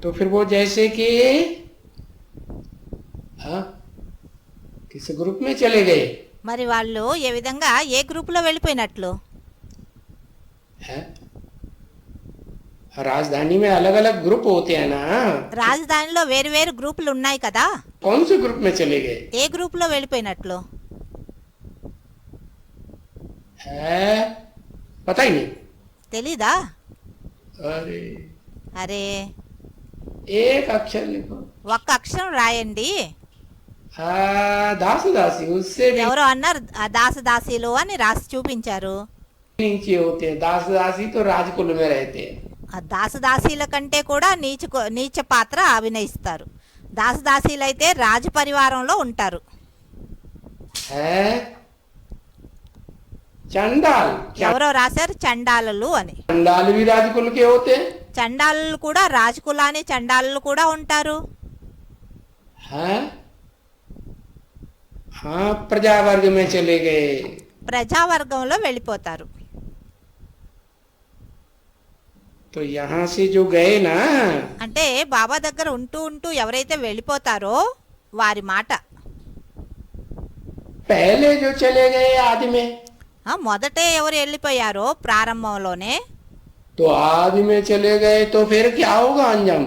तो फिर वो जैसे कि किस ग्रुप में चले गए మరి వాళ్ళు ఏ విధంగా ఏ గ్రూపులో వెళ్ళిపోయినట్లు? राजधानी में अलग अलग ग्रुप होते हैं ना. రాజధానిలో వేరు వేరు గ్రూపులు ఉన్నాయి కదా, कौन से ग्रुप में चले गए? ఏ గ్రూపులో వెళ్ళిపోయినట్లు? है पता ही नहीं. తెలీదా? अरे అరే एक अक्षर लिखो. ఒక్క అక్షరం రాయండి. दास दासी उससे भी ఎవరో అన్నారు దాసదాసీలు అని రాసి చూపించారు. नीचे होते हैं. दास दासी तो राजकुल में रहते हैं. ఆ దాసదాసీల కంటే కూడా నీచ పాత్ర అభినయిస్తారు. దాసదాసీలు అయితే రాజ పరివారంలో ఉంటారు. है चंडाल. ఎవరో రాశారు చండాలులు అని. चंडाल भी राजकुल के होते हैं. చండాలు కూడా రాజకులాని చండాలు కూడా ఉంటారు. हाँ हाँ प्रजा वर्ग में चले गए. ప్రజావర్గంలో వెళ్ళిపోతారు. तो यहाँ से जो गए ना, అంటే బాబా దగ్గర ఉంటూ ఉంటూ ఎవరైతే వెళ్ళిపోతారో వారి మాట. पहले जो चले गए आदि में, మొదటే ఎవరు వెళ్ళిపోయారో ప్రారంభంలోనే, तो आदि में चले गए तो फिर क्या होगा अंजाम?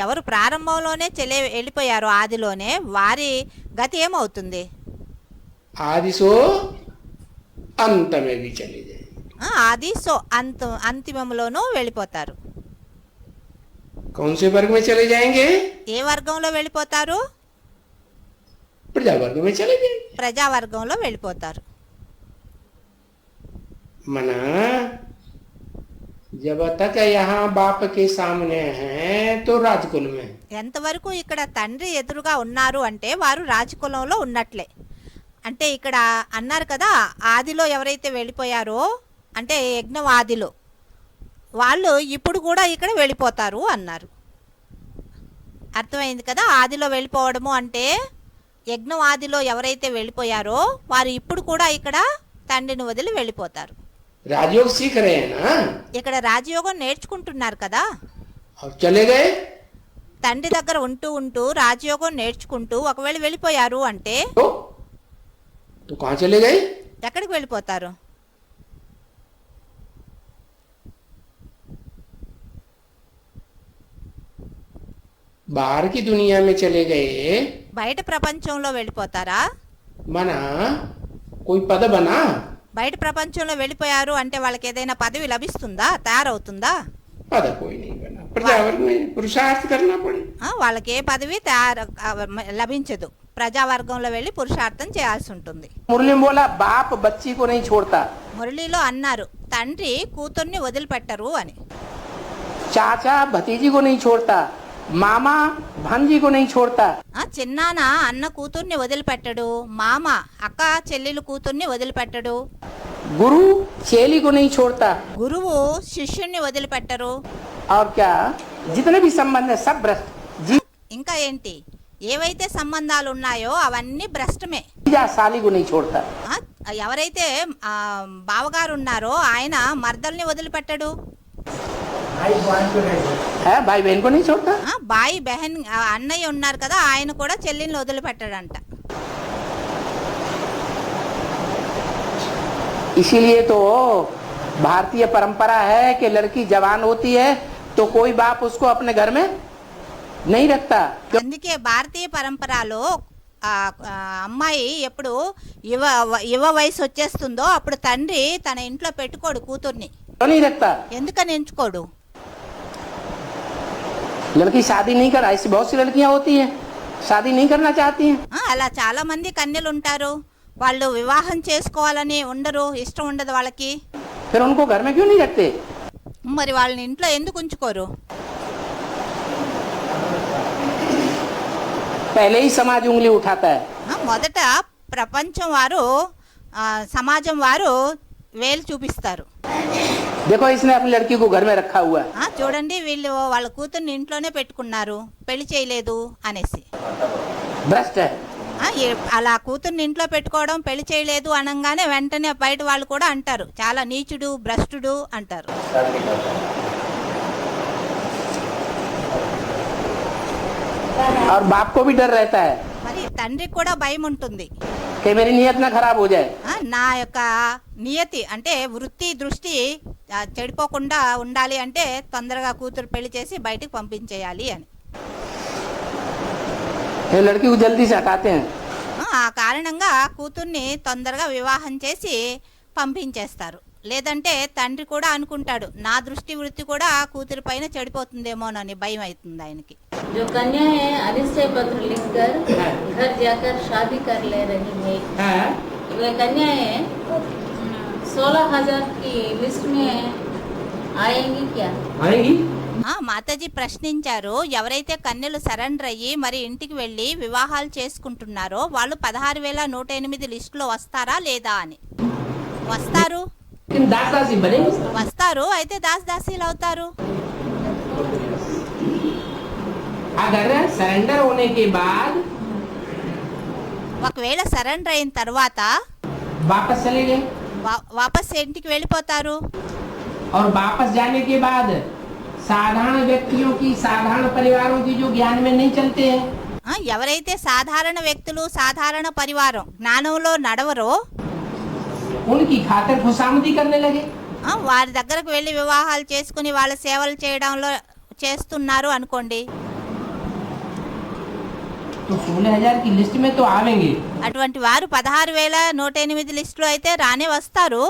ఎవరు ప్రారంభంలోనే వెళ్ళిపోయారో ఆదిలోనే వారి గతి ఏమవుతుంది? आदि सो अंत में भी चले जाए। ఆది సో అంతిమములోనూ వెళ్ళిపోతారు. कौन से वर्ग में चले जाएंगे? ఏ వర్గంలో వెళ్ళిపోతారు? प्रजा वर्ग में चले जाएंगे। ప్రజావర్గంలో వెళ్ళిపోతారు. मना जब तक यहाँ बाप के सामने हैं तो राजकुल में। ఎంతవరకు ఇక్కడ తండ్రి ఎదురుగా ఉన్నారు అంటే వారు రాజకులంలో ఉన్నట్లే. అంటే ఇక్కడ అన్నారు కదా, ఆదిలో ఎవరైతే వెళ్ళిపోయారో అంటే యజ్ఞవాదిలో వాళ్ళు ఇప్పుడు కూడా ఇక్కడ వెళ్ళిపోతారు అన్నారు. అర్థమైంది కదా? ఆదిలో వెళ్ళిపోవడము అంటే యజ్ఞవాదిలో ఎవరైతే వెళ్ళిపోయారో వారు ఇప్పుడు కూడా ఇక్కడ తండ్రిని వదిలి వెళ్ళిపోతారు. राजयोग सीख रहे हैं ना, ఇక్కడ రాజయోగం నేర్చుకుంటున్నారు కదా. अब चले गए తండ్రి దగ్గర ఉంటూ ఉంటూ రాజయోగం నేర్చుకుంటూ ఒకవేళ వెళ్ళిపోయారు అంటే तो कहाँ चले गए? ఎక్కడికి వెళ్ళిపోతారు? बाहर की दुनिया में चले गए। బయట ప్రపంచంలో వెళ్ళిపోతారా? मना कोई पद बना? బయట ప్రపంచంలో వెళ్ళిపోయారు అంటే వాళ్ళకి ఏదైనా పదవి లభిస్తుందా, తయారవుతుందా? पद कोई नहीं बना। प्रजावर्ग में पुरुषार्थ करना पड़े। వాళ్ళకి ఏ పదవి లభించదు. ప్రజావర్గంలో వెళ్ళి పురుషార్థం చేయాల్సి ఉంటుంది. मुरली में बोला बाप बच्ची को नहीं छोड़ता, మురళిలో అన్నారు తండ్రి కూతుర్ని వదిలిపెట్టరు అని. चाचा भतीजी को नहीं छोड़ता, मामा भांजी को नहीं छोड़ता, చిన్నాన్న అన్న కూతుర్ని వదిలిపెట్టడు, మామ అక్క చెల్లెలు కూతుర్ని వదిలిపెట్టడు, गुरु चेली को नहीं छोड़ता, గురువు శిష్యుణ్ణి వదిలిపెట్టరు. और क्या जितने भी संबंध है सब भ्रष्ट। ఇంకా ఏంటి, ఏవైతే సంబంధాలు ఉన్నాయో అవన్నీ భ్రష్టమే. जीजा साली को नहीं छोड़ता, ఎవరైతే బావగారు ఉన్నారో ఆయన మర్దల్ని వదిలిపెట్టడు, है भाई बहन को नहीं छोड़ता। బాయి బెహన్ అన్నయ్య ఉన్నారు కదా ఆయన కూడా చెల్లిని వదిలిపెట్టాడంట. इसीलिए तो भारतीय परंपरा है कि लड़की जवान होती है तो कोई बाप उसको अपने घर में नहीं रखता। అందుకే భారతీయ పరంపరలో అమ్మాయి ఎప్పుడు యువ వయసు వచ్చేస్తుందో అప్పుడు తండ్రి తన ఇంట్లో పెట్టుకోడు కూతుర్ని. क्यों नहीं रखता? ఎందుకని ఎంచుకోడు? लड़की शादी नहीं कर, ऐसी बहुत सी लड़कियां होती हैं शादी नहीं करना चाहती हैं। అలా చాలా మంది కన్యలు ఉంటారు, వాళ్ళు వివాహం చేసుకోవాలని ఉండరు, ఇష్టం ఉండదు వాళ్ళకి. फिर उनको घर में क्यों नहीं रखते? మరి వాళ్ళని ఇంట్లో ఎందుకు ఉంచుకోరు? पहले ही समाज उंगली उठाता है। మొదట ప్రపంచం వారు సమాజం వారు వేలు చూపిస్తారు. देखो इसने अपनी लड़की को घर में रखा हुआ है, చూడండి వీళ్ళు వాళ్ళ కూతుర్ని ఇంట్లోనే పెట్టుకున్నారు, పెళ్లి చేయలేదు అనేసి. भ्रष्ट है। అలా కూతుర్ని ఇంట్లో పెట్టుకోవడం, పెళ్లి చేయలేదు అనగానే వెంటనే బయట వాళ్ళు కూడా అంటారు చాలా నీచుడు, భ్రష్టుడు అంటారు. और बाप को भी डर रहता है మరి తండ్రికి కూడా భయం ఉంటుంది, कि मेरी नियत ना खराब हो जाए। నా యొక్క నియతి అంటే వృత్తి దృష్టి చెడిపోకుండా ఉండాలి అంటే తొందరగా కూతురు పెళ్లి చేసి బయటికి పంపించేయాలి అని. ये लड़की को जल्दी से हटाते हैं। ఆ కారణంగా కూతుర్ని తొందరగా వివాహం చేసి పంపించేస్తారు. లేదంటే తండ్రి కూడా అనుకుంటాడు నా దృష్టి వృత్తి కూడా కూతురి పైన చెడిపోతుందేమోనని భయం అవుతుంది ఆయనకి. जो कन्या है अनिश्चय पत्र लिखकर घर जाकर शादी कर ले रही है, वे कन्याएं 16,000 की लिस्ट में आएंगी क्या? आएंगी। మాతాజీ ప్రశ్నించారు, ఎవరైతే కన్యలు సరెండర్ అయ్యి మరి ఇంటికి వెళ్ళి వివాహాలు చేసుకుంటున్నారో వాళ్ళు 16,108 లిస్టులో వస్తారా లేదా అని. వస్తారు, వస్తారు. అయితే దాసదాసీలు అవుతారు. अगर सरेंडर होने के बाद ఒకవేళ సరెండర్ అయిన తర్వాత वापस चले गए వాపస్ ఇంటికి వెళ్ళిపోతారు. और वापस जाने के बाद साधारण व्यक्तियों की, साधारण परिवारों की जो ज्ञान में नहीं चलते हैं, ఎవరైతే సాధారణ వ్యక్తులు, సాధారణ పరివారం జ్ఞానంలో నడవరో उनकी खातिर खुशामदी करने लगे। వారి దగ్గరకు వెళ్ళి వివాహాలు చేసుకుని వాళ్ళ సేవలు చేయడంలో చేస్తున్నారు అనుకోండి. तो 16,000 की लिस्ट में तो आवेंगे, అటువంటి వారు 16,108 లిస్టులో అయితే రానే వస్తారు.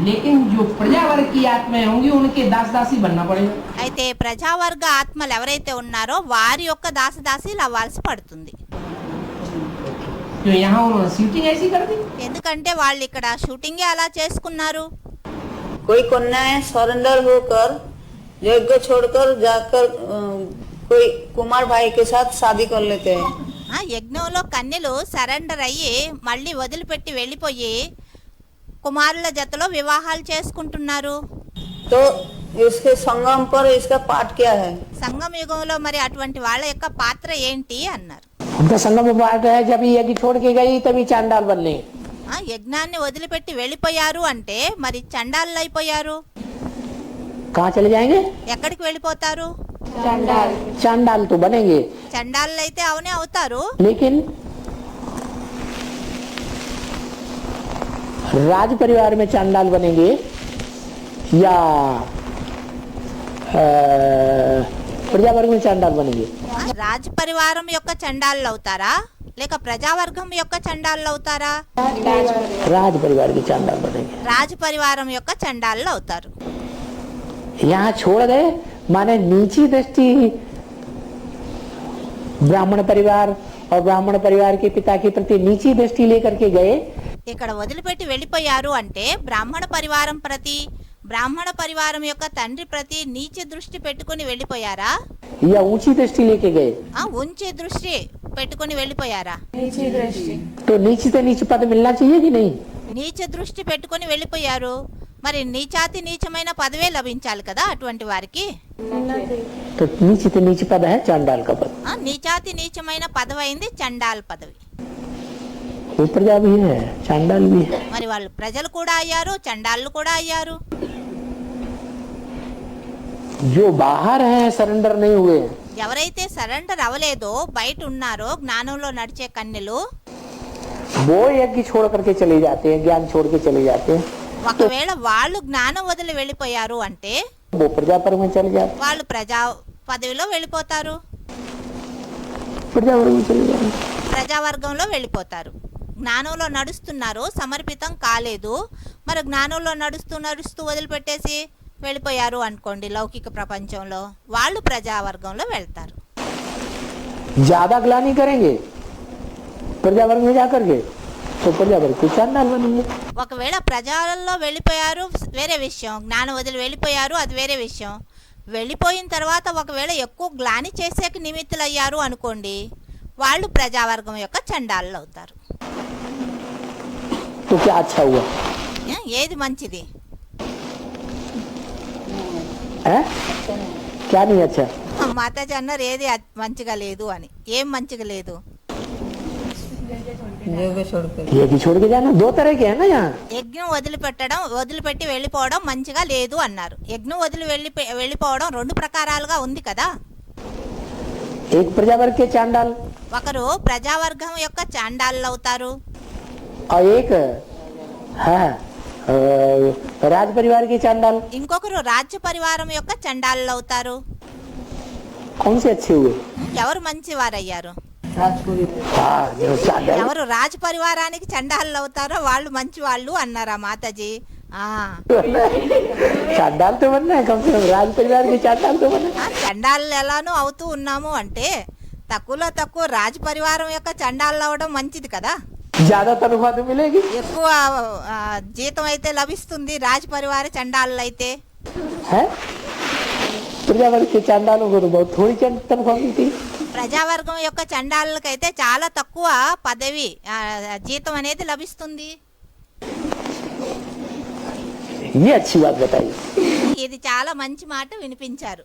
लेकिन जो प्रजा वर्ग की आत्माएं होंगी उनके दास दासी बनना पड़ेगा। అయితే ప్రజావర్గ ఆత్మలు ఎవరైతే ఉన్నారో వారి యొక్క దాసదాసీలు అవ్వాల్సి పడుతుంది. तो यहाँ उन्होंने सीटिंग ऐसी कर दी। ఎందుకంటే వాళ్ళు ఇక్కడ షూటింగే అలా చేసుకున్నారు. कोई कन्याएं सरेंडर होकर यज्ञ छोड़कर जाकर कोई कुमार भाई के साथ शादी कर लेते हैं। ఆ యజ్ఞంలో కన్యలు సరెండర్ అయ్యి మళ్ళీ వదిలిపెట్టి వెళ్ళిపోయి కుమారుల జతలో వివాహాలు చేసుకుంటున్నారు. तो इसके संगम पर इसका पाठ क्या है? సంగమ యుగంలో మరి అటువంటి వాళ్ళ యొక్క పాత్ర ఏంటి అన్నారు. उनका संगम में बात है, जब ये यज्ञ छोड़ के गई तभी चांडाल बनने। ఆ యజ్ఞాన్ని వదిలిపెట్టి వెళ్ళిపోయారు అంటే మరి చండాలు అయిపోయారు. कहाँ चले जाएंगे? ఎక్కడికి వెళ్ళిపోతారు? चांडाल तो बनेंगे, చండాలు అయితే అవునే అవుతారు. लेकिन राज परिवार में चांडाल बनेंगे या प्रजा वर्ग में चांडाल बनेंगे? రాజ పరివారం యొక్క చండాలు అవుతారా లేక ప్రజావర్గం యొక్క చండాలు అవుతారా? राज परिवार के चांडाल बनेंगे। రాజ పరివారం యొక్క చండాలు అవుతారు. यहाँ छोड़ गए माने नीची दृष्टि ब्राह्मण परिवार और ब्राह्मण परिवार के पिता के प्रति नीची दृष्टि लेकर के गए। ఇక్కడ వదిలిపెట్టి వెళ్ళిపోయారు అంటే బ్రాహ్మణ పరివారం ప్రతి బ్రాహ్మణ పరివారం యొక్క తండ్రి ప్రతి నీచ దృష్టి పెట్టుకుని వెళ్ళిపోయారా? या ऊंची दृष्टि लेके गए? ఉంచి దృష్టి పెట్టుకుని వెళ్ళిపోయారా? तो नीची से नीच पद मिलना चाहिए कि नहीं? నీచ దృష్టి పెట్టుకుని వెళ్ళిపోయారు, మరి నీచాతి నీచమైన పదవే లభించాలి కదా అటువంటి వారికి. तो नीची से नीच पद है चांडाल का पद। నీచాతి నీచమైన పదవి అయింది చండాల్ పదవి. वो प्रजा भी है, चांडाल भी है। మరి వాళ్ళు ప్రజలు కూడా అయ్యారు, చండాళ్ళు కూడా అయ్యారు. जो बाहर है सरेंडर नहीं हुए, ఎవరైతే సరెండర్ అవ్వలేదో బయట ఉన్నారో జ్ఞానంలో నడిచే కన్యలు वो यज्ञ छोड़ करके चले जाते हैं, ज्ञान छोड़ के चले जाते हैं, ఒకవేళ వాళ్ళు జ్ఞానం వదిలి వెళ్ళిపోయారు అంటే वो प्रजा वर्ग में चले जाते వాళ్ళు ప్రజా పదవిలో వెళ్ళిపోతారు, प्रजा वर्ग में चले जाते। ప్రజావర్గంలో వెళ్ళిపోతారు. జ్ఞానంలో నడుస్తున్నారు, సమర్పితం కాలేదు, మరి జ్ఞానంలో నడుస్తూ నడుస్తూ వదిలిపెట్టేసి వెళ్ళిపోయారు అనుకోండి లౌకిక ప్రపంచంలో, వాళ్ళు ప్రజావర్గంలో వెళ్తారు. ज्यादा ग्लानि करेंगे प्रजा वर्ग में जाकर के तो प्रजा वर्ग को चांडाल बनेंगे। ఒకవేళ ప్రజలలో వెళ్ళిపోయారు వేరే విషయం, జ్ఞానం వదిలి వెళ్ళిపోయారు అది వేరే విషయం. వెళ్ళిపోయిన తర్వాత ఒకవేళ ఎక్కువ గ్లాని చేసే నిమిత్తులు అయ్యారు అనుకోండి, వాళ్ళు ప్రజావర్గం యొక్క చండాలు అవుతారు. तो क्या अच्छा हुआ? ఏది మంచిది? है? क्या नहीं अच्छा? మాతాజీ అన్నారు ఏది మంచిగా లేదు అని. ఏం మంచిగా లేదు? यज्ञ छोड़ के जाना दो तरह के है ना यहाँ। యజ్ఞం వదిలిపెట్టి వెళ్ళిపోవడం మంచిగా లేదు అన్నారు. యజ్ఞం వదిలి వెళ్ళిపోవడం రెండు ప్రకారాలుగా ఉంది కదా. एक प्रजा वर्ग के चांडाल ఒకరు ప్రజావర్గం యొక్క చాండాళ్ళు అవుతారు, और एक है राज परिवार के चांडाल। ఇంకొకరు రాజ్య పరివారం యొక్క చండాళ్ళు అవుతారు. कौन से अच्छे हुए? ఎవరు మంచి వారయ్యారు? हाँ, जो चांडाल ఎవరు రాజ పరివారానికి చండాళ్ళు అవుతారో వాళ్ళు మంచి వాళ్ళు అన్నారా మాతాజీ? चांडाल तो बनना है, कम से कम राज परिवार के चांडाल तो बनना है। చండాళ్ళు ఎలానో అవుతూ ఉన్నాము అంటే తక్కువలో తక్కువ రాజ పరివారం యొక్క చండాళ్ళు అవడం మంచిది కదా. ज्यादा तनख्वाह तो मिलेगी। ఎక్కువ జీతం అయితే లభిస్తుంది రాజ పరివార చండాళ్ళు అయితే. है प्रजा वर्ग के चांडालों को तो बहुत थोड़ी तनख्वाह मिलती है। ప్రజావర్గం యొక్క చండాళ్ళకైతే చాలా తక్కువ పదవి జీతం అనేది లభిస్తుంది. ये अच्छी बात बताई। ఇది చాలా మంచి మాట వినిపించారు.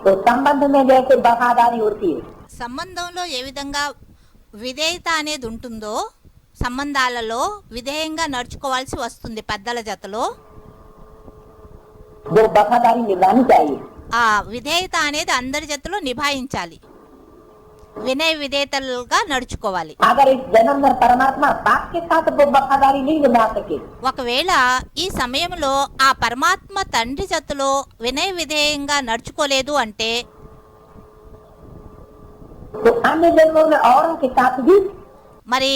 तो संबंध में जैसे वफादारी होती है, సంబంధంలో ఏ విధంగా విధేయత అనేది ఉంటుందో సంబంధాలలో విధేయంగా నడుచుకోవాల్సి వస్తుంది పెద్దల జతలో. वो वफादारी निभानी चाहिए। ఆ విధేయత అనేది అందరి జతలో నిభాయించాలి, వినయ విధేయతలుగా నడుచుకోవాలి. अगर इस जन्म में परमात्मा बाप के साथ वो वफादारी नहीं निभा सके, ఒకవేళ ఈ సమయంలో ఆ పరమాత్మ తండ్రి జతలో వినయ విధేయంగా నడుచుకోలేదు అంటే तो अन्य जन्मों में औरों के साथ भी మరి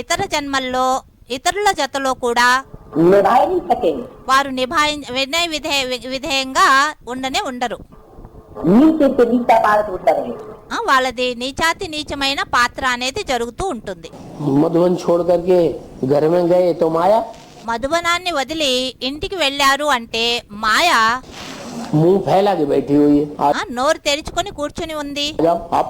ఇతర జన్మల్లో ఇతరుల జతలో కూడా निभाए नहीं सकेंगे। వారు విధేయంగా ఉండరు. नीचे से नीचा पार्ट होता रहेगा। వాళ్ళది నీచాతి నీచమైన పాత్ర అనేది జరుగుతూ ఉంటుంది. मधुबन छोड़ करके घर में गए तो माया మధుబనాన్ని వదిలి ఇంటికి వెళ్ళారు అంటే మాయ मुंह फैला के बैठी हुई है। నోరు తెరుచుకొని కూర్చుని ఉంది. जाओ आप।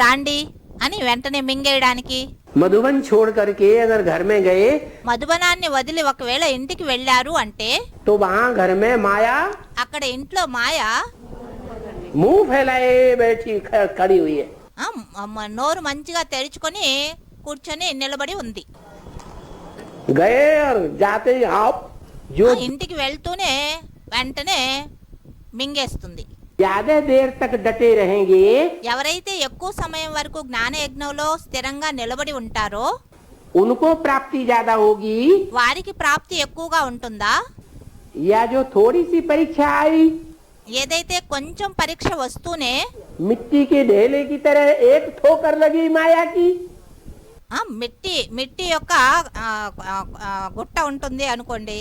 రాండి అని వెంటనే మింగేయడానికి. मधुबन छोड़ करके अगर घर में गए మధుబనాన్ని వదిలి ఒకవేళ ఇంటికి వెళ్ళారు అంటే तो वहाँ घर में माया అక్కడ ఇంట్లో మాయ मुंह फैलाए बैठी खड़ी हुई है। నోరు మంచిగా తెరుచుకొని కూర్చొని నిలబడి ఉంది. गए और जाते ही आप जो ఇంటికి వెళ్తూనే వెంటనే మింగేస్తుంది. ज्यादा देर तक डटे रहेंगे ఎవరైతే ఎక్కువ సమయం వరకు జ్ఞాన యజ్ఞంలో స్థిరంగా నిలబడి ఉంటారో उनको प्राप्ति ज्यादा होगी, వారికి ప్రాప్తి ఎక్కువగా ఉంటుందా? या जो थोड़ी सी परीक्षा आई ఏదైతే కొంచెం పరీక్ష వస్తూనే मिट्टी के ढेले की तरह एक ठोकर लगी माया की, మిట్టి యొక్క గుట్ట ఉంటుంది అనుకోండి,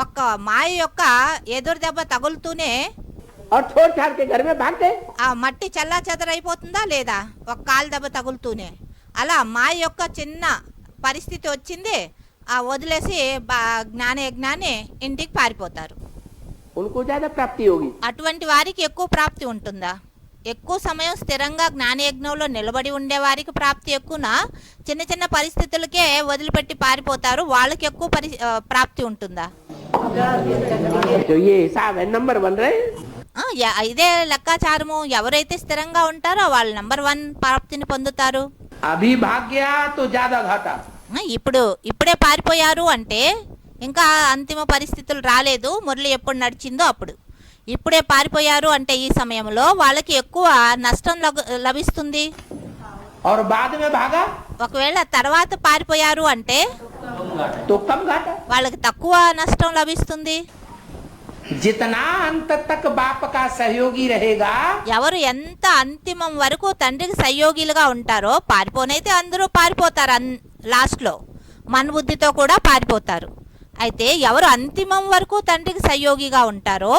ఒక మాయ యొక్క ఎదురు దెబ్బ తగులుతూనే और छोड़ छाड़ के घर में भागते। ఆ మట్టి చల్లా చెదరైపోతుందా లేదా? ఒక కాలు దెబ్బ తగులుతూనే. అలా మాయ యొక్క చిన్న పరిస్థితి వచ్చింది, వదిలేసి జ్ఞాన యజ్ఞాన్ని ఇంటికి పారిపోతారు. उनको ज्यादा प्राप्ति होगी। అటువంటి వారికి ఎక్కువ ప్రాప్తి ఉంటుందా? ఎక్కువ సమయం స్థిరంగా జ్ఞానయజ్ఞంలో నిలబడి ఉండే వారికి ప్రాప్తి ఎక్కువనా? చిన్న చిన్న పరిస్థితులకే వదిలిపెట్టి పారిపోతారు, వాళ్ళకి ఎక్కువ ప్రాప్తి ఉంటుందా? तो ये हिसाब है, नंबर 1 रहे। ఇదే లెక్కాచారము. ఎవరైతే స్థిరంగా ఉంటారో వాళ్ళు నంబర్ 1 ప్రాప్తిని పొందుతారు. अभी भाग गया तो ज्यादा घाटा। ఇప్పుడే పారిపోయారు అంటే ఇంకా అంతిమ పరిస్థితులు రాలేదు, మురళి ఎప్పుడు నడిచిందో అప్పుడు. ఇప్పుడే పారిపోయారు అంటే ఈ సమయంలో వాళ్ళకి ఎక్కువ నష్టం లభిస్తుంది. और बाद में भागा ఒకవేళ తర్వాత పారిపోయారు అంటే तो कम घाटा। వాళ్ళకి తక్కువ నష్టం లభిస్తుంది. जितना अंत तक बाप का सहयोगी रहेगा, ఎవరు ఎంత అంతిమం వరకు తండ్రికి సహయోగిలుగా ఉంటారో, పారిపోనైతే అందరూ పారిపోతారు, లాస్ట్ లో మన బుద్ధితో కూడా పారిపోతారు. అయితే ఎవరు అంతిమం వరకు తండ్రికి సహయోగిగా ఉంటారో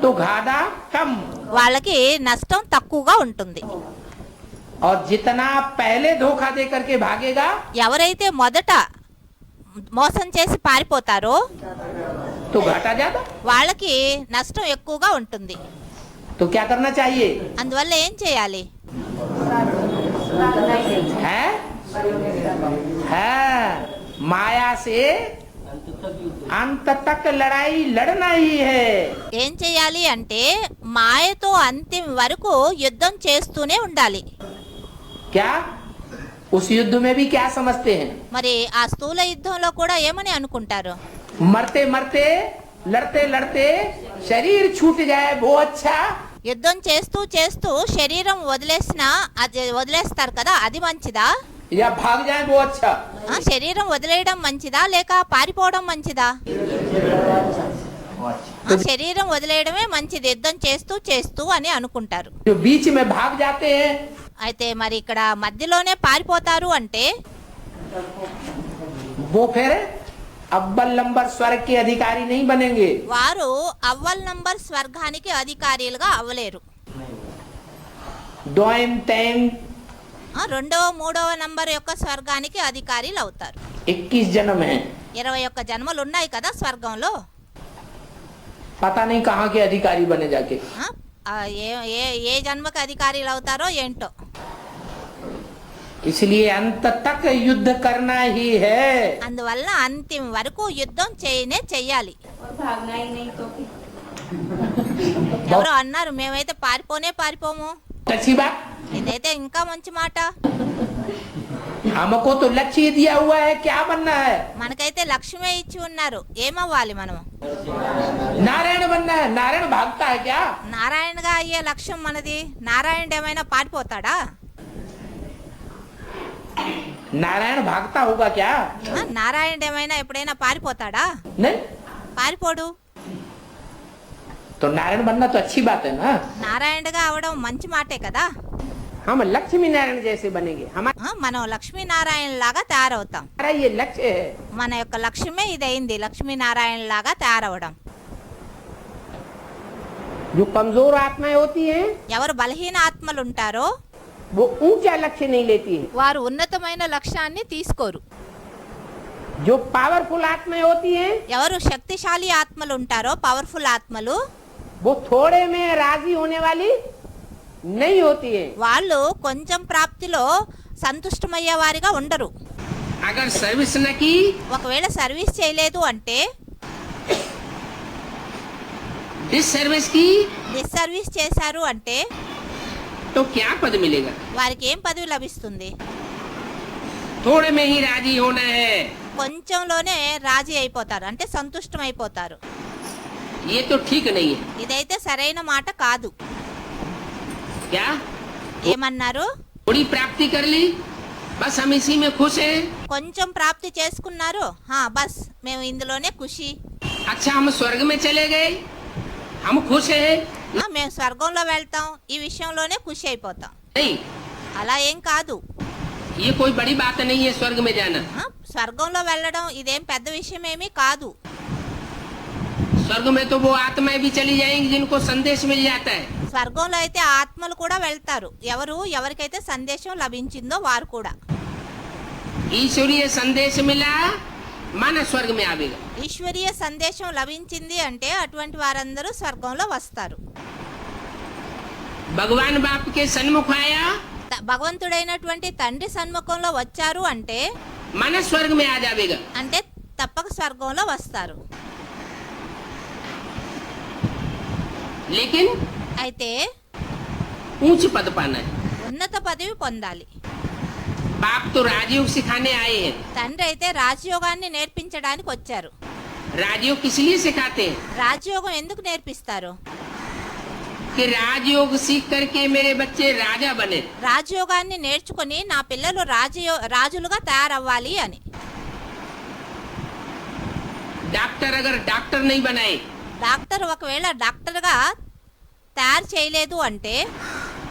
तो घाटा कम। వాళ్ళకి నష్టం తక్కువగా ఉంటుంది. और जितना पहले धोखा दे करके भागेगा, ఎవరైతే మొదట మోసం చేసి పారిపోతారో तो घाटा ज्यादा। వాళ్ళకి నష్టం ఎక్కువగా ఉంటుంది. तो क्या करना चाहिए? అందువల్ల ఏం చేయాలి? है माया से अंत तक लड़ाई लड़ना ही है। ఏం చేయాలి అంటే మాయతో అంతిమ వరకు యుద్ధం చేస్తూనే ఉండాలి. क्या उस युद्ध में भी क्या समझते हैं? మరి ఆ స్థూల యుద్ధంలో కూడా ఏమని అనుకుంటారు? मरते मरते लड़ते लड़ते शरीर छूट जाए वो अच्छा, యుద్ధం చేస్తూ చేస్తూ శరీరం వదిలేస్తారు కదా, అది మంచిదా? या भाग जाए वो अच्छा? శరీరం వదిలేయడం మంచిదా లేక పారిపోవడం మంచిదా? శరీరం వదిలేయడమే మంచిది, యుద్ధం చేస్తూ చేస్తూ అని అనుకుంటారు. जो बीच में भाग जाते हैं అయితే మరి ఇక్కడ మధ్యలోనే పారిపోతారు అంటే वो फिर अव्वल नंबर स्वर्ग के अधिकारी नहीं बनेंगे। వారు అవ్వల్ నంబర్ స్వర్గానికి అధికారులుగా అవ్వలేరు. दोइम तैम రెండవ మూడవ నంబర్ యొక్క స్వర్గానికి అధికారులు అవుతారు. 21 जन्म है, 21 జన్మలు ఉన్నాయి కదా స్వర్గంలో. पता नहीं कहाँ के अधिकारी बने जाके। ఏ జన్మకి అధికారులు అవుతారో ఏంటో. इसलिए अंत तक युद्ध करना ही है। అందువల్ల అంతిమ వరకు యుద్ధం చెయ్యాలి. ఎవరో అన్నారు మేమైతే పారిపోము. अच्छी बात, ఇదైతే ఇంకా మంచి మాట. हमको तो लक्ष्य दिया हुआ है, क्या बनना है? మనకైతే లక్ష్యమే ఇచ్చి ఉన్నారు, ఏమవ్వాలి మనము? नारायण बनना है। नारायण भागता है क्या? నారాయణగా అయ్యే లక్ష్యం మనది. నారాయణుడు ఏమైనా పారిపోతాడా? नारायण भागता होगा क्या? నారాయణుడు ఏమైనా ఎప్పుడైనా పారిపోతాడా? नहीं। పారిపోడు. तो नारायण बनना तो अच्छी बात है ना। నారాయణగా అవడం మంచి మాటే కదా. हम लक्ष्मी नारायण जैसे बनेंगे, మనం లక్ష్మీనారాయణ లాగా తయారవుతాం. हमारा ये लक्ष्य है। మన యొక్క లక్ష్యమే ఇదైంది, లక్ష్మీనారాయణ లాగా తయారవడం. जो कमजोर आत्माएं होती हैं ఎవరు బలహీన ఆత్మలు ఉంటారో वो ऊंचा लक्ष्य नहीं लेती है। వారు ఉన్నతమైన లక్ష్యాన్ని తీసుకోరు. जो पावरफुल आत्माएं होती हैं ఎవరు శక్తిశాలి ఆత్మలు ఉంటారో, పవర్ఫుల్ ఆత్మలు, वो थोड़े में राजी होने वाली नहीं होती है। వాళ్ళు కొంచెం ప్రాప్తిలో సంతుష్టమయ్యే వారిగా ఉండరు. अगर सर्विस न की ఒకవేళ సర్వీస్ చేయలేదు అంటే, डिसर्विस की డిస్సర్వీస్ చేశారు అంటే तो क्या पद मिलेगा? వారికి ఏం పదవి లభిస్తుంది? थोड़े में ही राजी होना है। కొంచెంలోనే రాజీ అయిపోతారు, అంటే సంతుష్టం అయిపోతారు. ये तो ठीक नहीं है। ఇదైతే సరైన మాట కాదు. क्या ఏమన్నారు? थोड़ी प्राप्ति कर ली, बस हम इसी में खुश हैं। కొంచెం ప్రాప్తి చేసుకున్నారు, బస్ మేము ఇందులోనే ఖుషి. अच्छा हम स्वर्ग में चले गए, हम खुश हैं। మేము స్వర్గంలో వెళ్తాం, ఈ విషయంలోనే ఖుషి అయిపోతాం. नहीं, అలా ఏం కాదు. ये कोई बड़ी बात नहीं है स्वर्ग में जाना। స్వర్గంలో వెళ్ళడం ఇదేం పెద్ద విషయం ఏమీ కాదు. स्वर्ग में तो वो आत्माएं भी चली जाएंगी जिनको संदेश मिल जाता है। స్వర్గంలో అయితే ఆత్మలు కూడా వెళ్తారు, ఎవరికైతే సందేశం లభించిందో వారు కూడా. ईश्वरीय संदेश मिला माना स्वर्ग में आवेगा। ఈశ్వరీయ సందేశం లభించింది అంటే అటువంటి వారందరూ స్వర్గంలో వస్తారు. भगवान बाप के सन्मुख आया భగవంతుడైనటువంటి తండ్రి సన్ముఖంలో వచ్చారు అంటే माना स्वर्ग में आ जावेगा। అంటే తప్పక స్వర్గంలో వస్తారు. लेकिन అయితే ऊंच पद पाना है। ఉన్నత పదవి పొందాలి. बाप तो राजयोग सिखाने आए हैं। తండ్రి అయితే రాజయోగాన్ని నేర్పించడానికి వచ్చారు. राजयोग किस लिए सिखाते हैं? రాజయోగం ఎందుకు నేర్పిస్తారు? कि राजयोग सीख करके मेरे बच्चे राजा बने। రాజయోగాన్ని నేర్చుకుని నా పిల్లలు రాజులుగా తయారవ్వాలి అని. डॉक्टर अगर डॉक्टर नहीं बनाए, డాక్టర్ ఒకవేళ డాక్టర్గా తయారు చేయలేదు అంటే,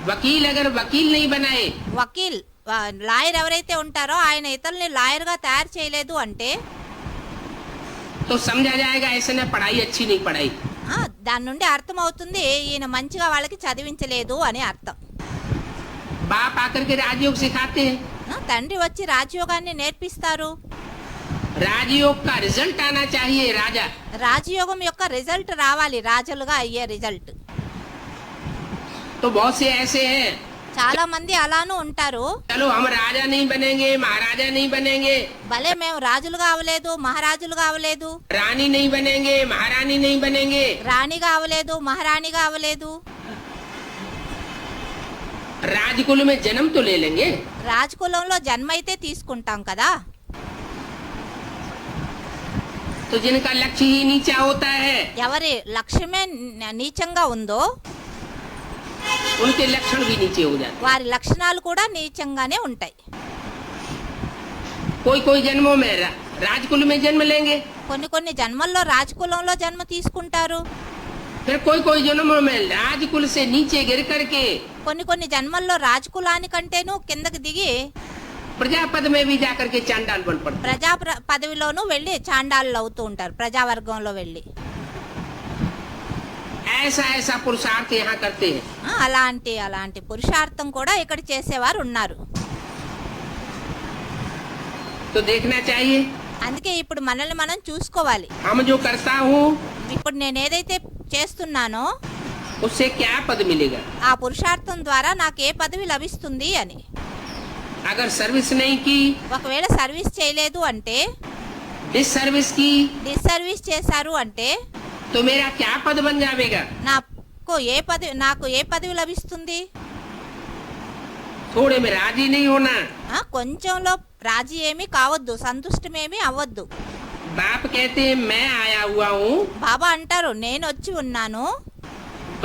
वकील अगर वकील नहीं बनाए, వకీల్ లాయర్ ఎవరైతే ఉంటారో ఆయన ఇతరుల్ని లాయర్గా తయారు చేయలేదు అంటే तो समझा जाएगा ऐसे ने पढ़ाई अच्छी नहीं पढ़ाई। దాని నుండి అర్థం అవుతుంది ఈయన మంచిగా వాళ్ళకి చదివించలేదు అని అర్థం. बाप आकर के राजयोग सिखाते हैं। తండ్రి వచ్చి రాజయోగాన్ని నేర్పిస్తారు. राजयोग का रिजल्ट आना चाहिए राजा। రాజయోగం యొక్క రిజల్ట్ రావాలి, రాజులుగా అయ్యే రిజల్ట్. तो बहुत से ऐसे हैं, చాలా మంది అలానూ ఉంటారు. चलो हम राजा नहीं बनेंगे, महाराजा नहीं बनेंगे, భలే మేము రాజులుగా అవ్వలేదు, మహారాజులుగా అవ్వలేదు, रानी नहीं बनेंगे, महारानी नहीं बनेंगे। రాణిగా అవ్వలేదు, మహారాణిగా అవ్వలేదు. राजकुल में जन्म तो ले लेंगे, రాజకులంలో జన్మ అయితే తీసుకుంటాం కదా. तो जिनका लक्ष्य ही नीचा होता है ఎవరి లక్ష్యమే నీచంగా ఉందో उनके लक्षण भी नीचे हो जाते వారి లక్షణాలు కూడా నీచంగానే ఉంటాయి. हैं। कोई जन्मों में राजकुल में जन्म लेंगे, కొన్ని జన్మల్లో రాజకులంలో జన్మ తీసుకుంటారు. फिर कोई जन्मों में राजकुल से नीचे गिर करके కొన్ని జన్మల్లో రాజకులానికంటేనూ కిందకి దిగి प्रजापद में भी जाकर के चांडाल बन पड़ते। ప్రజా పదవిలోనూ వెళ్ళి చాండాలు అవుతూ ఉంటారు, ప్రజావర్గంలో వెళ్ళి. ऐसा पुरुषार्थ यहाँ करते हैं। అలాంటి పురుషార్థం కూడా ఇక్కడ చేసేవారు ఉన్నారు. तो देखना चाहिए, అందుకే ఇప్పుడు మనల్ని మనం చూసుకోవాలి. हम जो करता हूँ ఇప్పుడు నేను ఏదైతే చేస్తున్నానో उससे क्या पद मिलेगा। ఆ పురుషార్థం ద్వారా నాకు ఏ పదవి లభిస్తుంది అని. अगर सर्विस नहीं की, ఒకవేళ సర్వీస్ చేయలేదు అంటే, डिसर्विस की, డిస్సర్వీస్ చేశారు అంటే तो मेरा क्या पद बन जाएगा। నాకు ఏ పదవి లభిస్తుంది? थोड़े में राजी नहीं होना। కొంచెంలో రాజీ ఏమీ కావద్దు, సంతుష్టమేమీ అవ్వద్దు. बाप कहते हैं मैं आया हुआ हूँ బాబా అంటారు నేను వచ్చి ఉన్నాను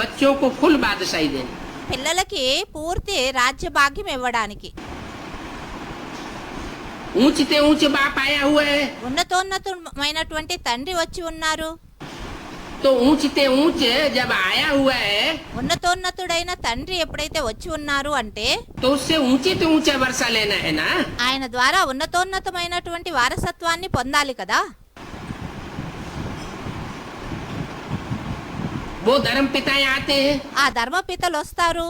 बच्चों को फुल बादशाही देने। పిల్లలకి పూర్తి రాజ్య భాగ్యం ఇవ్వడానికి. ऊंचते ऊंचे बाप आया हुआ है, ఉన్నతోన్నతమైనటువంటి తండ్రి వచ్చి ఉన్నారు. तो ऊंचते ऊंच जब आया हुआ है ఉన్నతోన్నతుడైన తండ్రి ఎప్పుడైతే వచ్చి ఉన్నారు అంటే तो उससे ऊंचे तो ऊंचा वर्षा लेना है ना। ఆయన ద్వారా ఉన్నతోన్నతమైనటువంటి వారసత్వాన్ని పొందాలి కదా। वो धर्म पिताएं आते हैं, ఆ ధర్మపితలు వస్తారు,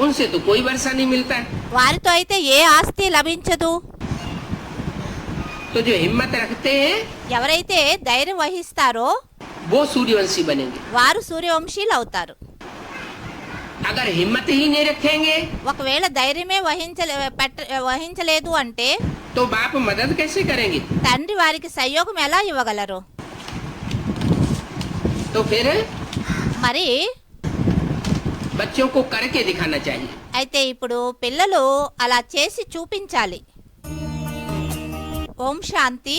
उनसे तो कोई वर्षा नहीं मिलता। వారితో అయితే ఏ ఆస్తి లభించదు। तो जो हिम्मत रखते हैं ఎవరైతే ధైర్యం వహిస్తారో वो सूर्यवंशी बनेंगे। వారు సూర్యవంశీలు అవుతారు। अगर हिम्मत ही नहीं रखेंगे ఒకవేళ ధైర్యమే వహించలేదు అంటే तो बाप मदद कैसे करेंगे? తండ్రి వారికి సహయోగం ఎలా ఇవ్వగలరు? तो फिर మరి बच्चों को करके दिखाना चाहिए। అయితే ఇప్పుడు పిల్లలు అలా చేసి చూపించాలి। ఓం శాంతి।